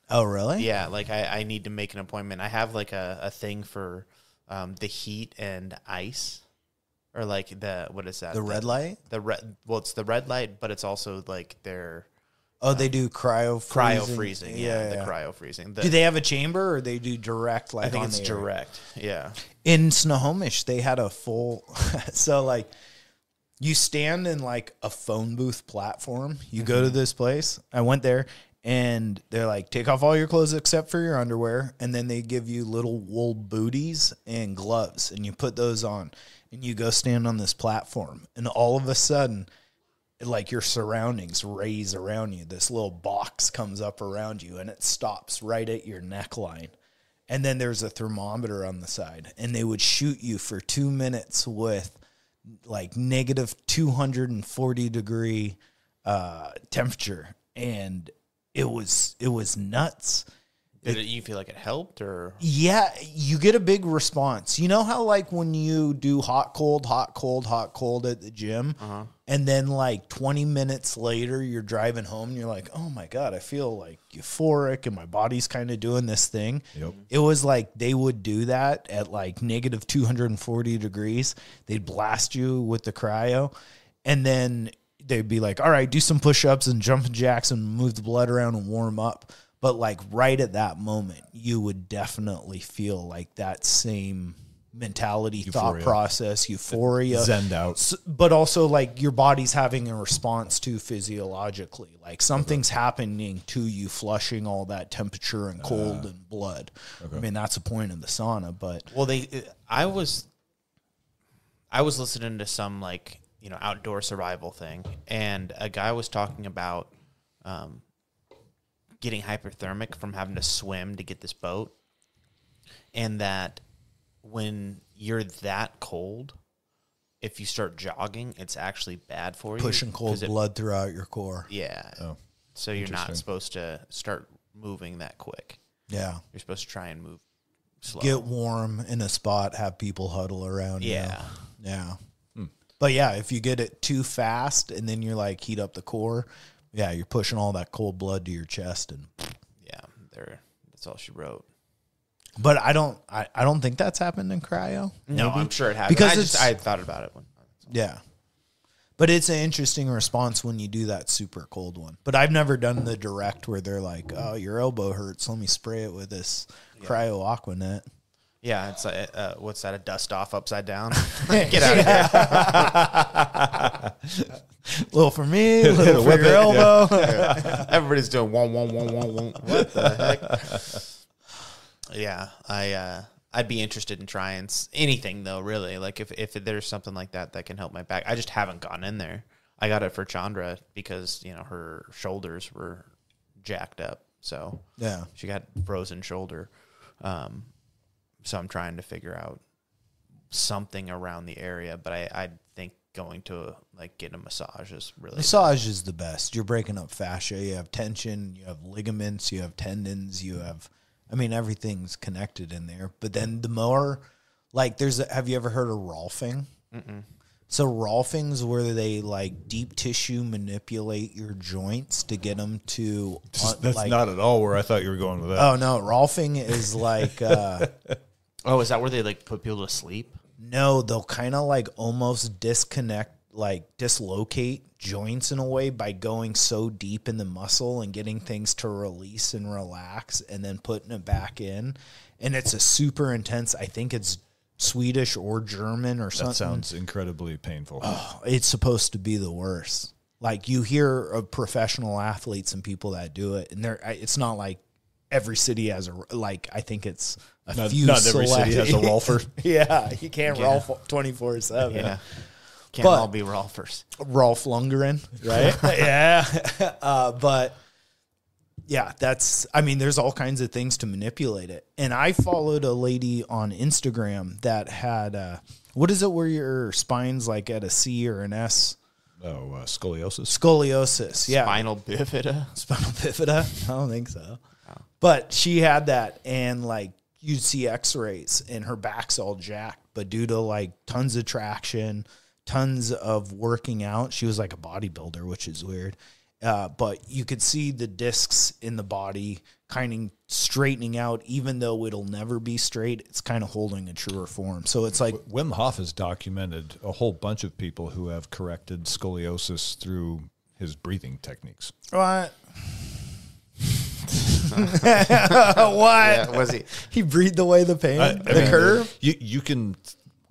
Speaker 3: Oh, really?
Speaker 2: Yeah, like I need to make an appointment. I have like a thing for the heat and ice, or like what is that?
Speaker 3: The red light?
Speaker 2: Well, it's the red light, but it's also like their
Speaker 3: they do cryo
Speaker 2: freezing. Yeah, the cryo freezing.
Speaker 3: Do they have a chamber, or they do direct? Like
Speaker 2: I think
Speaker 3: on
Speaker 2: it's
Speaker 3: the
Speaker 2: direct. Yeah.
Speaker 3: In Snohomish, they had a full. So like, you stand in like a phone booth platform. You go to this place. I went there. And they're like, take off all your clothes except for your underwear. And then they give you little wool booties and gloves. And you put those on. And you go stand on this platform. And all of a sudden, like your surroundings raise around you. This little box comes up around you. And it stops right at your neckline. And then there's a thermometer on the side. And they would shoot you for 2 minutes with like negative 240 degree temperature. And it was nuts.
Speaker 2: Did you feel like it helped, or?
Speaker 3: Yeah, you get a big response. You know how like when you do hot, cold at the gym, and then like 20 minutes later you're driving home and you're like, oh my God, I feel like euphoric and my body's kind of doing this thing.
Speaker 1: Yep.
Speaker 3: It was like they would do that at like negative 240 degrees. They'd blast you with the cryo, and then they'd be like, all right, do some push-ups and jumping jacks and move the blood around and warm up. But like right at that moment, you would definitely feel like that same mentality, thought process, euphoria.
Speaker 1: Zenned out.
Speaker 3: But also like your body's having a response to physiologically. Like something's happening to you, flushing all that temperature and cold and blood. I mean, that's the point of the sauna. But
Speaker 2: Well, I was listening to some like, you know, outdoor survival thing, and a guy was talking about getting hypothermic from having to swim to get this boat, and that when you're that cold, if you start jogging, it's actually bad for you.
Speaker 3: pushing cold blood throughout your core.
Speaker 2: Yeah.
Speaker 1: Oh,
Speaker 2: so you're not supposed to start moving that quick.
Speaker 3: Yeah.
Speaker 2: You're supposed to try and move slow.
Speaker 3: Get warm in a spot, have people huddle around you.
Speaker 2: Yeah.
Speaker 3: Yeah. But yeah, if you get it too fast and then you're like heat up the core, yeah, you're pushing all that cold blood to your chest, and
Speaker 2: Yeah, that's all she wrote.
Speaker 3: But I don't think that's happened in cryo.
Speaker 2: No,
Speaker 3: maybe.
Speaker 2: I'm sure it happened.
Speaker 3: Because
Speaker 2: I thought about it.
Speaker 3: Yeah. But it's an interesting response when you do that super cold one. But I've never done the direct where they're like, oh, your elbow hurts. Let me spray it with this cryo Aquanet.
Speaker 2: Yeah, it's what's that? A dust off upside down? Get out of here!
Speaker 3: Little for me, little for your elbow.
Speaker 2: Yeah. Everybody's doing one. What the heck? Yeah, I'd be interested in trying anything though. Really, like if there's something like that can help my back. I just haven't gone in there. I got it for Chandra because, her shoulders were jacked up. So
Speaker 3: Yeah.
Speaker 2: she got frozen shoulder. So I'm trying to figure out something around the area, but I think going to getting a massage is really
Speaker 3: Massage is the best. You're breaking up fascia. You have tension. You have ligaments. You have tendons. You have, everything's connected in there. But then the more, have you ever heard of Rolfing?
Speaker 2: Mm-mm.
Speaker 3: So Rolfing's where they deep tissue manipulate your joints to get them to.
Speaker 1: That's not at all where I thought you were going with that.
Speaker 3: Oh no, Rolfing is
Speaker 2: Oh, is that where they put people to sleep?
Speaker 3: No, they'll kind of almost disconnect, dislocate joints in a way by going so deep in the muscle and getting things to release and relax and then putting it back in. And it's a super intense, I think it's Swedish or German or something.
Speaker 1: That sounds incredibly painful.
Speaker 3: Oh, it's supposed to be the worst. You hear of professional athletes and people that do it, and it's not like every city has I think it's few.
Speaker 1: Not every city has a Rolfer.
Speaker 3: Yeah, you can't Rolf 24/7.
Speaker 2: Yeah, can't all be Rolfers.
Speaker 3: Rolf Lundgren, right? Yeah, but yeah, there's all kinds of things to manipulate it. And I followed a lady on Instagram that had what is it where your spine's at a C or an S?
Speaker 1: Oh, scoliosis.
Speaker 3: Scoliosis, yeah.
Speaker 2: Spinal bifida.
Speaker 3: Spinal bifida? I don't think so. But she had that, and you'd see x-rays and her back's all jacked, but due to tons of traction, tons of working out, she was like a bodybuilder, which is weird. But you could see the discs in the body kind of straightening out, even though it'll never be straight. It's kind of holding a truer form. So it's
Speaker 1: Wim Hof has documented a whole bunch of people who have corrected scoliosis through his breathing techniques.
Speaker 3: What? What?
Speaker 2: Yeah, was he?
Speaker 3: He breathed away the pain, the curve.
Speaker 1: You can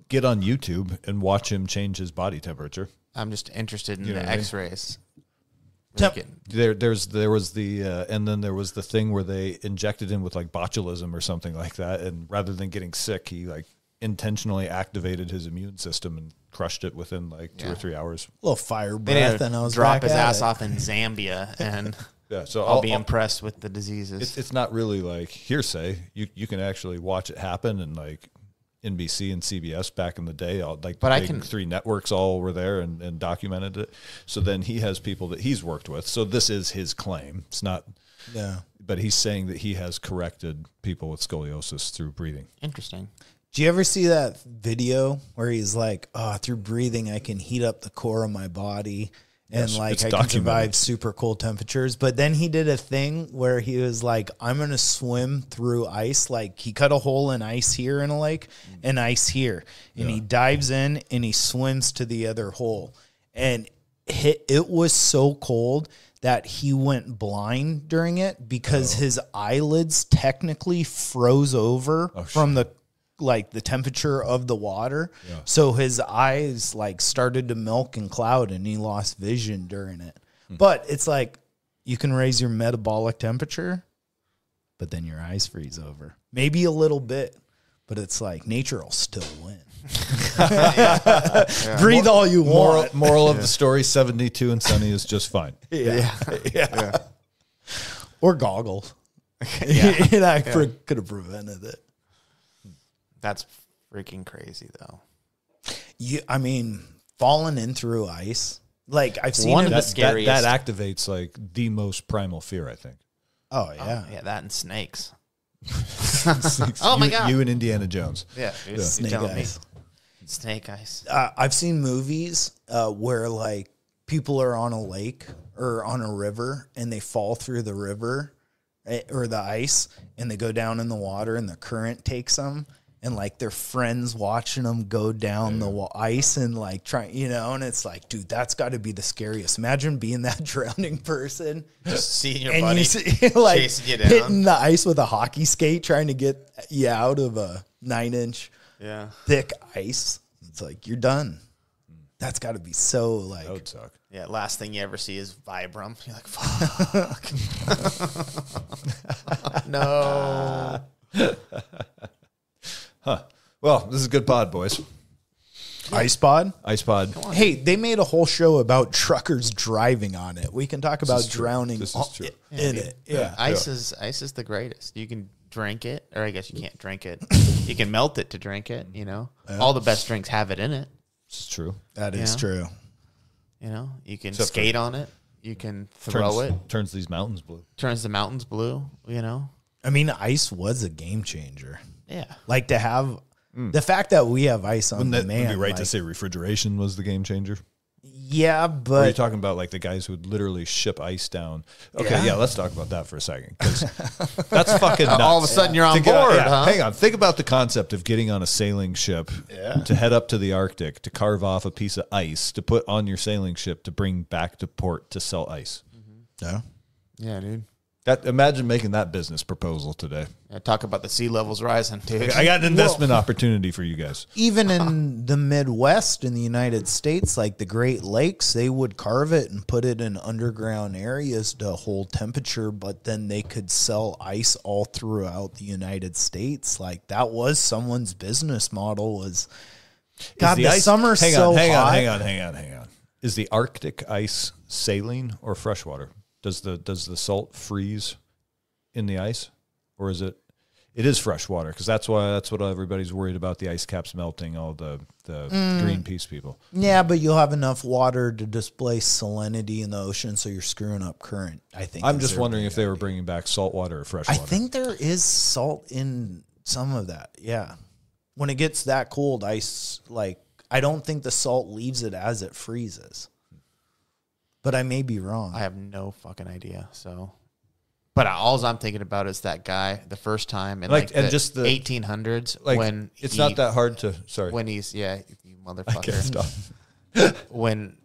Speaker 1: get on YouTube and watch him change his body temperature.
Speaker 2: I'm just interested in
Speaker 1: You know
Speaker 2: the
Speaker 1: what I mean?
Speaker 2: X-rays.
Speaker 1: There was the and then there was the thing where they injected him with botulism or something like that, and rather than getting sick, he intentionally activated his immune system and crushed it within 2 or 3 hours.
Speaker 3: A little fire
Speaker 2: They
Speaker 3: breath,
Speaker 2: didn't
Speaker 3: and I was
Speaker 2: drop
Speaker 3: back
Speaker 2: his
Speaker 3: at
Speaker 2: ass
Speaker 3: it.
Speaker 2: off in Zambia, and
Speaker 1: Yeah, so
Speaker 2: I'll be impressed with the diseases.
Speaker 1: It's not really hearsay. You can actually watch it happen, and NBC and CBS back in the day, three networks all were there and documented it. So then he has people that he's worked with. So this is his claim. It's not, but he's saying that he has corrected people with scoliosis through breathing.
Speaker 2: Interesting.
Speaker 3: Do you ever see that video where he's through breathing, I can heat up the core of my body and
Speaker 1: Yes,
Speaker 3: I
Speaker 1: it's
Speaker 3: can
Speaker 1: documented.
Speaker 3: survive super cold temperatures. But then he did a thing where he was I'm going to swim through ice. He cut a hole in ice here in a lake and ice here. And he dives in and he swims to the other hole. And it was so cold that he went blind during it because his eyelids technically froze over from the temperature of the water. Yeah. So his eyes started to milk and cloud and he lost vision during it. But it's you can raise your metabolic temperature, but then your eyes freeze over. Maybe a little bit, but it's nature will still win. Breathe all you want.
Speaker 1: Moral of the story, 72 and sunny is just fine.
Speaker 3: Yeah. Or goggles. I could have prevented it.
Speaker 2: That's freaking crazy, though.
Speaker 3: Falling in through ice. I've seen
Speaker 2: One
Speaker 3: it.
Speaker 2: of the scariest.
Speaker 1: That activates the most primal fear, I think.
Speaker 3: Oh, yeah.
Speaker 2: Yeah, that and snakes.
Speaker 1: Oh
Speaker 2: my God.
Speaker 1: You and Indiana Jones.
Speaker 2: Yeah.
Speaker 3: Snake eyes.
Speaker 2: Snake eyes.
Speaker 3: I've seen movies where people are on a lake or on a river and they fall through the river or the ice and they go down in the water and the current takes them. And their friends watching them go down the ice and trying, and it's dude, that's got to be the scariest. Imagine being that drowning person,
Speaker 2: Just seeing your
Speaker 3: and
Speaker 2: buddy
Speaker 3: you see,
Speaker 2: chasing you down.
Speaker 3: hitting the ice with a hockey skate, trying to get you out of a 9-inch thick ice. It's you're done. That's got to be so
Speaker 1: That would suck.
Speaker 2: Yeah, last thing you ever see is Vibram. You're fuck. No.
Speaker 1: Huh. Well, this is a good pod, boys.
Speaker 3: Ice pod.
Speaker 1: Ice pod.
Speaker 3: Hey, they made a whole show about truckers driving on it. We can talk about
Speaker 1: is true.
Speaker 3: drowning
Speaker 1: This is true.
Speaker 3: in it. Yeah.
Speaker 2: Ice is the greatest. You can drink it, or I guess you can't drink it. You can melt it to drink it. You know, all the best drinks have it in it.
Speaker 1: It's true.
Speaker 3: That is true.
Speaker 2: You know, you can
Speaker 1: Except
Speaker 2: skate on it. You can throw it.
Speaker 1: Turns these mountains blue.
Speaker 2: Turns the mountains blue. You know.
Speaker 3: I mean, ice was a game changer.
Speaker 2: Yeah.
Speaker 3: Like to have the fact that we have ice on
Speaker 1: Wouldn't that
Speaker 3: demand.
Speaker 1: be right to
Speaker 3: like-
Speaker 1: say refrigeration was the game changer?
Speaker 3: Yeah,
Speaker 1: Or are you
Speaker 3: but
Speaker 1: talking about like the guys who would literally ship ice down? Okay, yeah, let's talk about that for a second. 'Cause that's fucking nuts.
Speaker 2: All of a sudden you're on
Speaker 1: To get-
Speaker 2: board,
Speaker 1: yeah,
Speaker 2: huh?
Speaker 1: Hang on. Think about the concept of getting on a sailing ship to head up to the Arctic to carve off a piece of ice to put on your sailing ship to bring back to port to sell ice.
Speaker 3: yeah.
Speaker 2: Yeah, dude.
Speaker 1: Imagine making that business proposal today.
Speaker 2: Yeah, talk about the sea levels rising, dude.
Speaker 1: I got an investment opportunity for you guys.
Speaker 3: Even in the Midwest in the United States, like the Great Lakes, they would carve it and put it in underground areas to hold temperature, but then they could sell ice all throughout the United States. Like that was someone's business model was, God, the summer's so hot.
Speaker 1: Hang on. Is the Arctic ice saline or freshwater? Does the salt freeze in the ice, or is it? It is freshwater because that's what everybody's worried about, the ice caps melting. All the Greenpeace people.
Speaker 3: Yeah, but you'll have enough water to displace salinity in the ocean, so you're screwing up current. I think.
Speaker 1: I'm just wondering if they were bringing back salt water or fresh
Speaker 3: I
Speaker 1: water.
Speaker 3: think there is salt in some of that. Yeah, when it gets that cold, ice I don't think the salt leaves it as it freezes. But I may be wrong.
Speaker 2: I have no fucking idea. So, but all I'm thinking about is that guy the first time in
Speaker 1: and
Speaker 2: the
Speaker 1: just the
Speaker 2: 1800s
Speaker 1: when it's not that hard to. Sorry,
Speaker 2: when he's you motherfucker.
Speaker 1: Stop.
Speaker 2: When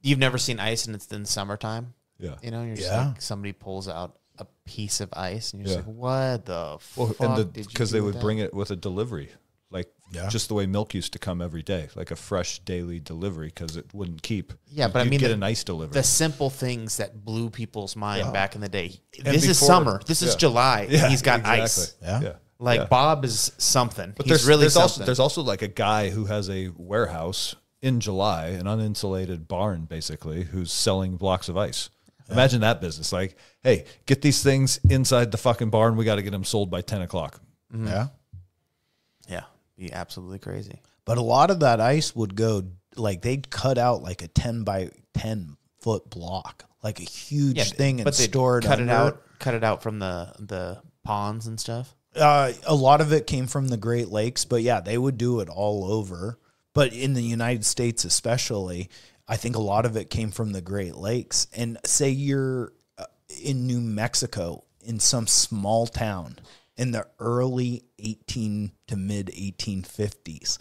Speaker 2: you've never seen ice and it's in summertime.
Speaker 1: Yeah,
Speaker 2: You're just like somebody pulls out a piece of ice and you're just like, what the fuck?
Speaker 1: and because they would bring it with a delivery. Just the way milk used to come every day, like a fresh daily delivery, because it wouldn't keep.
Speaker 2: Yeah, but
Speaker 1: You'd get an ice delivery.
Speaker 2: The simple things that blew people's mind back in the day.
Speaker 1: And
Speaker 2: This is
Speaker 1: before-
Speaker 2: summer. This is July.
Speaker 1: Yeah,
Speaker 2: and he's got
Speaker 1: exactly.
Speaker 2: ice.
Speaker 3: Yeah.
Speaker 2: Bob is something.
Speaker 1: But
Speaker 2: He's really something.
Speaker 1: there's also like a guy who has a warehouse in July, an uninsulated barn, basically, who's selling blocks of ice. Imagine that business. Like, hey, get these things inside the fucking barn. We got to get them sold by 10 o'clock.
Speaker 3: Yeah.
Speaker 2: Yeah, be absolutely crazy.
Speaker 3: But a lot of that ice would go, they'd cut out like a 10 by 10 foot block, like a huge thing, and store it
Speaker 2: cut
Speaker 3: under
Speaker 2: it out. Cut it out from the ponds and stuff.
Speaker 3: A lot of it came from the Great Lakes, but yeah, they would do it all over. But in the United States especially, I think a lot of it came from the Great Lakes. And say you're in New Mexico in some small town in the early 18 to mid 1850s,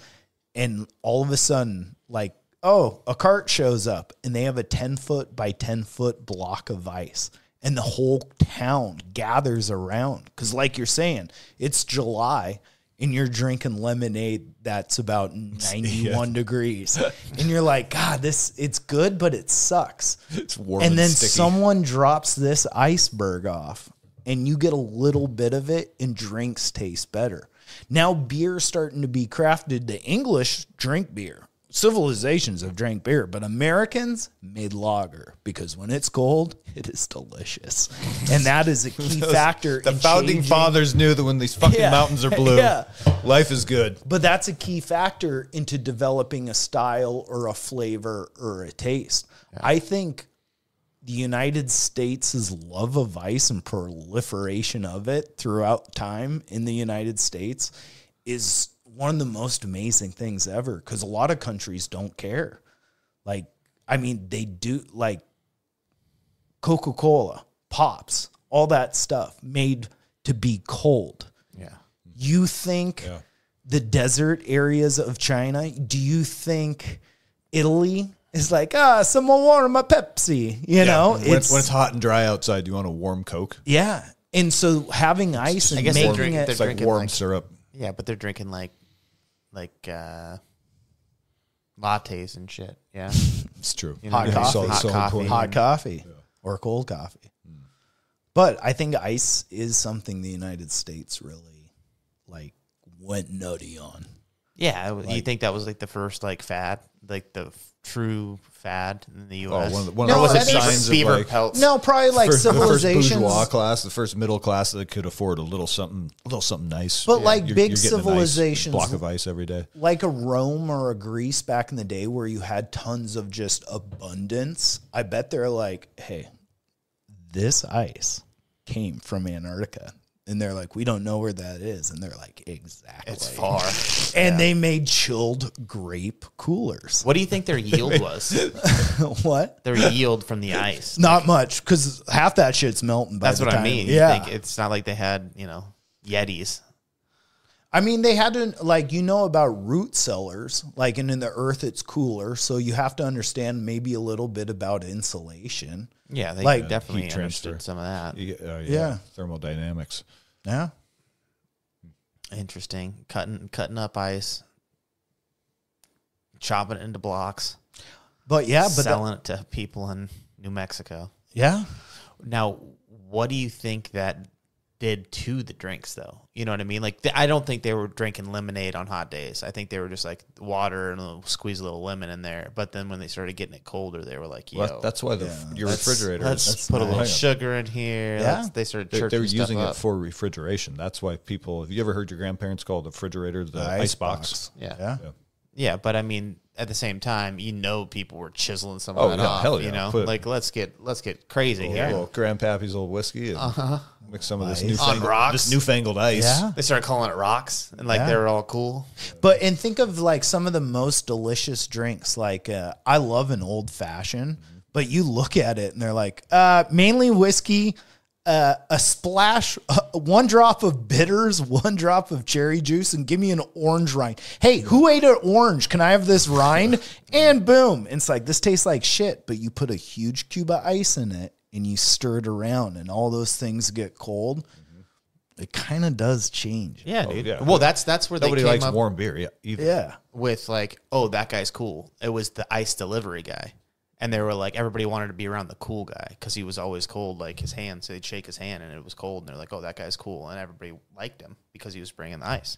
Speaker 3: and all of a sudden, a cart shows up and they have a 10 foot by 10 foot block of ice, and the whole town gathers around. Because like you're saying, it's July and you're drinking lemonade that's about 91 degrees. And you're like, God, it's good, but it sucks.
Speaker 1: It's warm
Speaker 3: and then
Speaker 1: sticky.
Speaker 3: someone drops this iceberg off, and you get a little bit of it, and drinks taste better. Now beer's starting to be crafted. The English drink beer. Civilizations have drank beer, but Americans made lager, because when it's cold, it is delicious. And that is a key factor.
Speaker 1: The
Speaker 3: in
Speaker 1: founding
Speaker 3: changing-
Speaker 1: fathers knew that when these fucking mountains are blue, life is good.
Speaker 3: But that's a key factor into developing a style or a flavor or a taste. Yeah. I think the United States' love of ice and proliferation of it throughout time in the United States is one of the most amazing things ever, because a lot of countries don't care. They do, Coca-Cola, Pops, all that stuff made to be cold.
Speaker 2: Yeah.
Speaker 3: You think the desert areas of China, do you think Italy is someone warm my Pepsi? You know?
Speaker 1: When it's hot and dry outside, you want a warm Coke?
Speaker 3: Yeah. And so having ice and making it...
Speaker 1: It's like warm syrup.
Speaker 2: Yeah, but they're drinking lattes and shit. Yeah.
Speaker 1: It's true.
Speaker 3: Hot coffee. Hot coffee. Or cold coffee. But I think ice is something the United States really went nutty on.
Speaker 2: Yeah, you think that was like the first like fad, like the true fad in the U.S.?
Speaker 1: One
Speaker 3: No,
Speaker 1: of the
Speaker 3: that is-
Speaker 1: signs of
Speaker 2: beaver
Speaker 1: like
Speaker 2: pelts.
Speaker 3: No, probably like
Speaker 1: the first
Speaker 3: civilizations.
Speaker 1: bourgeois class, the first middle class that could afford a little something nice.
Speaker 3: But like
Speaker 1: You're
Speaker 3: big
Speaker 1: getting a nice
Speaker 3: civilizations,
Speaker 1: block of ice every day.
Speaker 3: like a Rome or a Greece back in the day where you had tons of just abundance, I bet they're like, hey, this ice came from Antarctica. And they're like, we don't know where that is. And they're like, exactly.
Speaker 2: It's far.
Speaker 3: And they made chilled grape coolers.
Speaker 2: What do you think their yield was?
Speaker 3: What?
Speaker 2: Their yield from the ice?
Speaker 3: Not much, because half that shit's melting by
Speaker 2: That's
Speaker 3: the
Speaker 2: what
Speaker 3: time.
Speaker 2: I mean.
Speaker 3: Yeah.
Speaker 2: You think it's not like they had, Yetis.
Speaker 3: I mean, they had to, like, about root cellars, like, and in the earth it's cooler. So you have to understand maybe a little bit about insulation.
Speaker 2: Yeah, they
Speaker 3: Like,
Speaker 2: definitely
Speaker 1: heat transfer.
Speaker 2: understood some of that.
Speaker 3: Yeah.
Speaker 1: Thermodynamics.
Speaker 3: Yeah.
Speaker 2: Interesting. Cutting up ice, chopping it into blocks,
Speaker 3: But yeah, but
Speaker 2: selling it to people in New Mexico.
Speaker 3: yeah.
Speaker 2: Now, what do you think that did to the drinks, though? You know what I mean? Like, I don't think they were drinking lemonade on hot days. I think they were just like water and squeeze a little lemon in there. But then when they started getting it colder, they were like, yo,
Speaker 1: Well, that's why your refrigerator.
Speaker 2: let's put a little
Speaker 1: Hang on.
Speaker 2: sugar in here.
Speaker 3: Yeah.
Speaker 2: They started
Speaker 1: They were
Speaker 2: churching
Speaker 1: using
Speaker 2: stuff
Speaker 1: it
Speaker 2: up.
Speaker 1: for refrigeration. That's why people. Have you ever heard your grandparents call the refrigerator the ice box?
Speaker 2: Yeah.
Speaker 3: Yeah.
Speaker 2: Yeah, but I mean, at the same time, people were chiseling some
Speaker 1: Oh,
Speaker 2: of that
Speaker 1: yeah,
Speaker 2: off.
Speaker 1: hell yeah.
Speaker 2: You know,
Speaker 1: Put-
Speaker 2: like let's get crazy
Speaker 1: A
Speaker 2: here.
Speaker 1: little grandpappy's old whiskey and mix some of this
Speaker 3: Ice.
Speaker 2: On rocks.
Speaker 1: newfangled ice.
Speaker 3: Yeah.
Speaker 2: They started calling it rocks, and like
Speaker 3: Yeah.
Speaker 2: they were all cool.
Speaker 3: But, and think of like some of the most delicious drinks. Like, I love an old fashioned, but you look at it and they're like, mainly whiskey, a splash, one drop of bitters, one drop of cherry juice, and give me an orange rind. Hey, who ate an orange? Can I have this rind? And boom. And it's like, this tastes like shit, but you put a huge cube of ice in it and you stir it around and all those things get cold. It kind of does change.
Speaker 2: Yeah, dude.
Speaker 1: yeah.
Speaker 2: Well, that's where
Speaker 1: Nobody
Speaker 2: they came
Speaker 1: likes
Speaker 2: up
Speaker 1: warm beer. Yeah. Either.
Speaker 3: Yeah.
Speaker 2: with like, oh, that guy's cool. It was the ice delivery guy. And they were like, everybody wanted to be around the cool guy because he was always cold, like his hand. So they'd shake his hand and it was cold. And they're like, oh, that guy's cool. And everybody liked him because he was bringing the ice.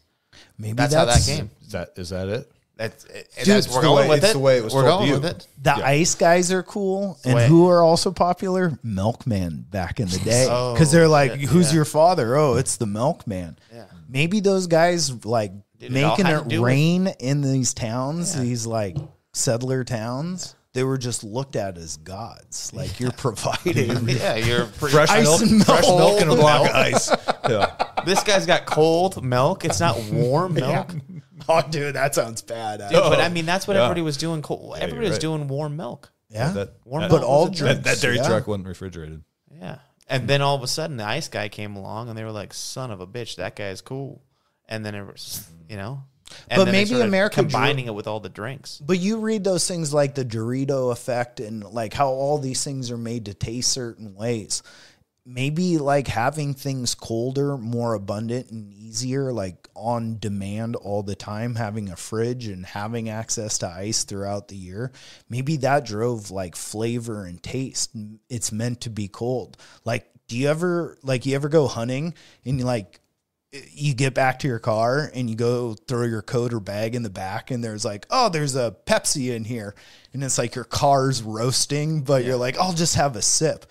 Speaker 3: Maybe
Speaker 2: That's how that came.
Speaker 1: Is that it?
Speaker 2: We're going with it.
Speaker 1: It's the way it was
Speaker 2: We're
Speaker 1: told
Speaker 2: going
Speaker 1: to
Speaker 2: with
Speaker 1: you.
Speaker 2: it.
Speaker 3: The ice guys are cool, and
Speaker 2: Wait.
Speaker 3: who are also popular? Milkman back in the day,
Speaker 2: Oh,
Speaker 3: because they're like,
Speaker 2: shit,
Speaker 3: "Who's
Speaker 2: yeah.
Speaker 3: your father?" Oh, it's the milkman.
Speaker 2: Yeah.
Speaker 3: Maybe those guys like
Speaker 2: Did it all
Speaker 3: making
Speaker 2: have to
Speaker 3: it
Speaker 2: do with-
Speaker 3: rain in these towns,
Speaker 2: Yeah.
Speaker 3: these like settler towns. They were just looked at as gods. Like you're providing
Speaker 2: Yeah, you're pretty
Speaker 1: Fresh
Speaker 3: ice
Speaker 1: milk,
Speaker 3: and milk.
Speaker 1: fresh milk and a block
Speaker 2: milk.
Speaker 1: of ice. Yeah.
Speaker 2: This guy's got cold milk. It's not warm milk.
Speaker 3: Oh, dude, that sounds bad.
Speaker 2: Dude, but I mean, that's what
Speaker 1: Yeah.
Speaker 2: everybody was doing. Everybody
Speaker 1: you're
Speaker 2: was
Speaker 1: right.
Speaker 2: doing warm milk.
Speaker 3: yeah,
Speaker 1: That,
Speaker 2: Warm
Speaker 1: that-
Speaker 2: milk
Speaker 3: but all
Speaker 2: was a
Speaker 3: drinks.
Speaker 1: that dairy
Speaker 3: yeah.
Speaker 1: truck wasn't refrigerated.
Speaker 2: Yeah. And then all of a sudden, the ice guy came along, and they were like, "Son of a bitch, that guy's cool." And then it was, And
Speaker 3: But
Speaker 2: then they
Speaker 3: maybe
Speaker 2: started
Speaker 3: America
Speaker 2: combining it with all the drinks.
Speaker 3: But you read those things like the Dorito effect and like how all these things are made to taste certain ways. Maybe like having things colder, more abundant and easier, like on demand all the time, having a fridge and having access to ice throughout the year. Maybe that drove like flavor and taste. It's meant to be cold. Like, you ever go hunting and you get back to your car and you go throw your coat or bag in the back and there's like, oh, there's a Pepsi in here. And it's like your car's roasting, but you're like, I'll just have a sip.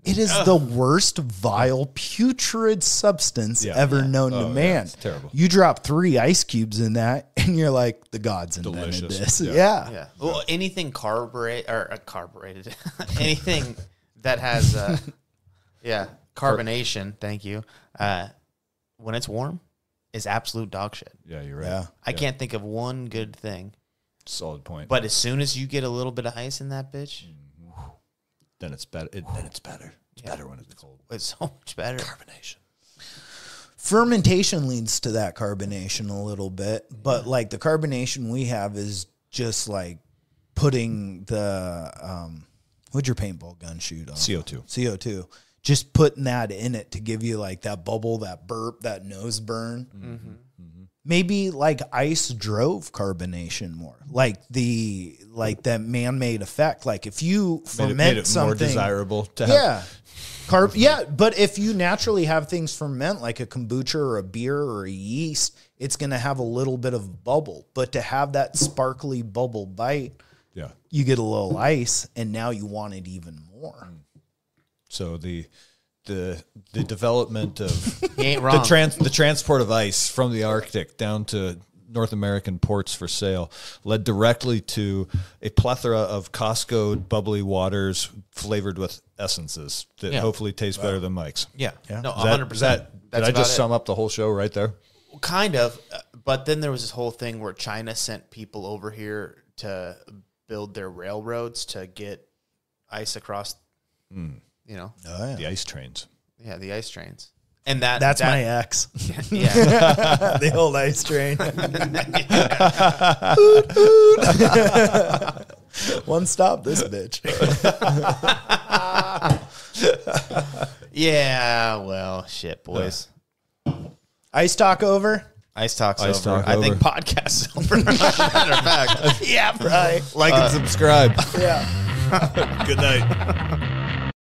Speaker 3: It is the worst, vile, putrid substance ever known to man.
Speaker 1: it's terrible.
Speaker 3: You drop 3 ice cubes in that and you're like, the gods invented
Speaker 1: Delicious.
Speaker 3: this.
Speaker 1: Yeah.
Speaker 3: Yeah.
Speaker 2: Well, anything carbureted, anything that has, carbonation. Thank you. When it's warm, is absolute dog shit.
Speaker 1: Yeah, you're right.
Speaker 3: Yeah.
Speaker 2: I can't think of one good thing.
Speaker 1: Solid point.
Speaker 2: But as soon as you get a little bit of ice in that bitch,
Speaker 1: then it's better. Then it's better. It's better when it's cold.
Speaker 2: it's so much better.
Speaker 1: Carbonation.
Speaker 3: Fermentation leads to that carbonation a little bit, but like the carbonation we have is just like putting the what'd your paintball gun shoot on? CO2. Just putting that in it to give you like that bubble, that burp, that nose burn. maybe like ice drove carbonation more, like that man-made effect. Like if you ferment
Speaker 1: made it
Speaker 3: something
Speaker 1: more desirable to have.
Speaker 3: But if you naturally have things ferment like a kombucha or a beer or a yeast, it's going to have a little bit of bubble. But to have that sparkly bubble bite, you get a little ice, and now you want it even more.
Speaker 1: So the development of
Speaker 2: You ain't wrong.
Speaker 1: the transport of ice from the Arctic down to North American ports for sale led directly to a plethora of Costco bubbly waters flavored with essences that hopefully taste better than Mike's.
Speaker 2: Yeah. No,
Speaker 1: Is that-
Speaker 2: 100%.
Speaker 1: is that- did I just sum up the whole show right there?
Speaker 2: Kind of. But then there was this whole thing where China sent people over here to build their railroads to get ice across, you know.
Speaker 3: Oh, yeah.
Speaker 1: The ice trains.
Speaker 2: Yeah, the ice trains. And that's
Speaker 3: my ex.
Speaker 2: Yeah.
Speaker 3: The old ice train. One stop, this bitch.
Speaker 2: Yeah, well, shit, boys.
Speaker 3: Ice talk over?
Speaker 2: Ice talk's
Speaker 1: Ice
Speaker 2: over.
Speaker 1: talk
Speaker 2: I think
Speaker 1: over.
Speaker 2: podcast's over. Matter of fact.
Speaker 3: Yeah, right.
Speaker 1: Like and subscribe.
Speaker 3: Yeah.
Speaker 1: Good night.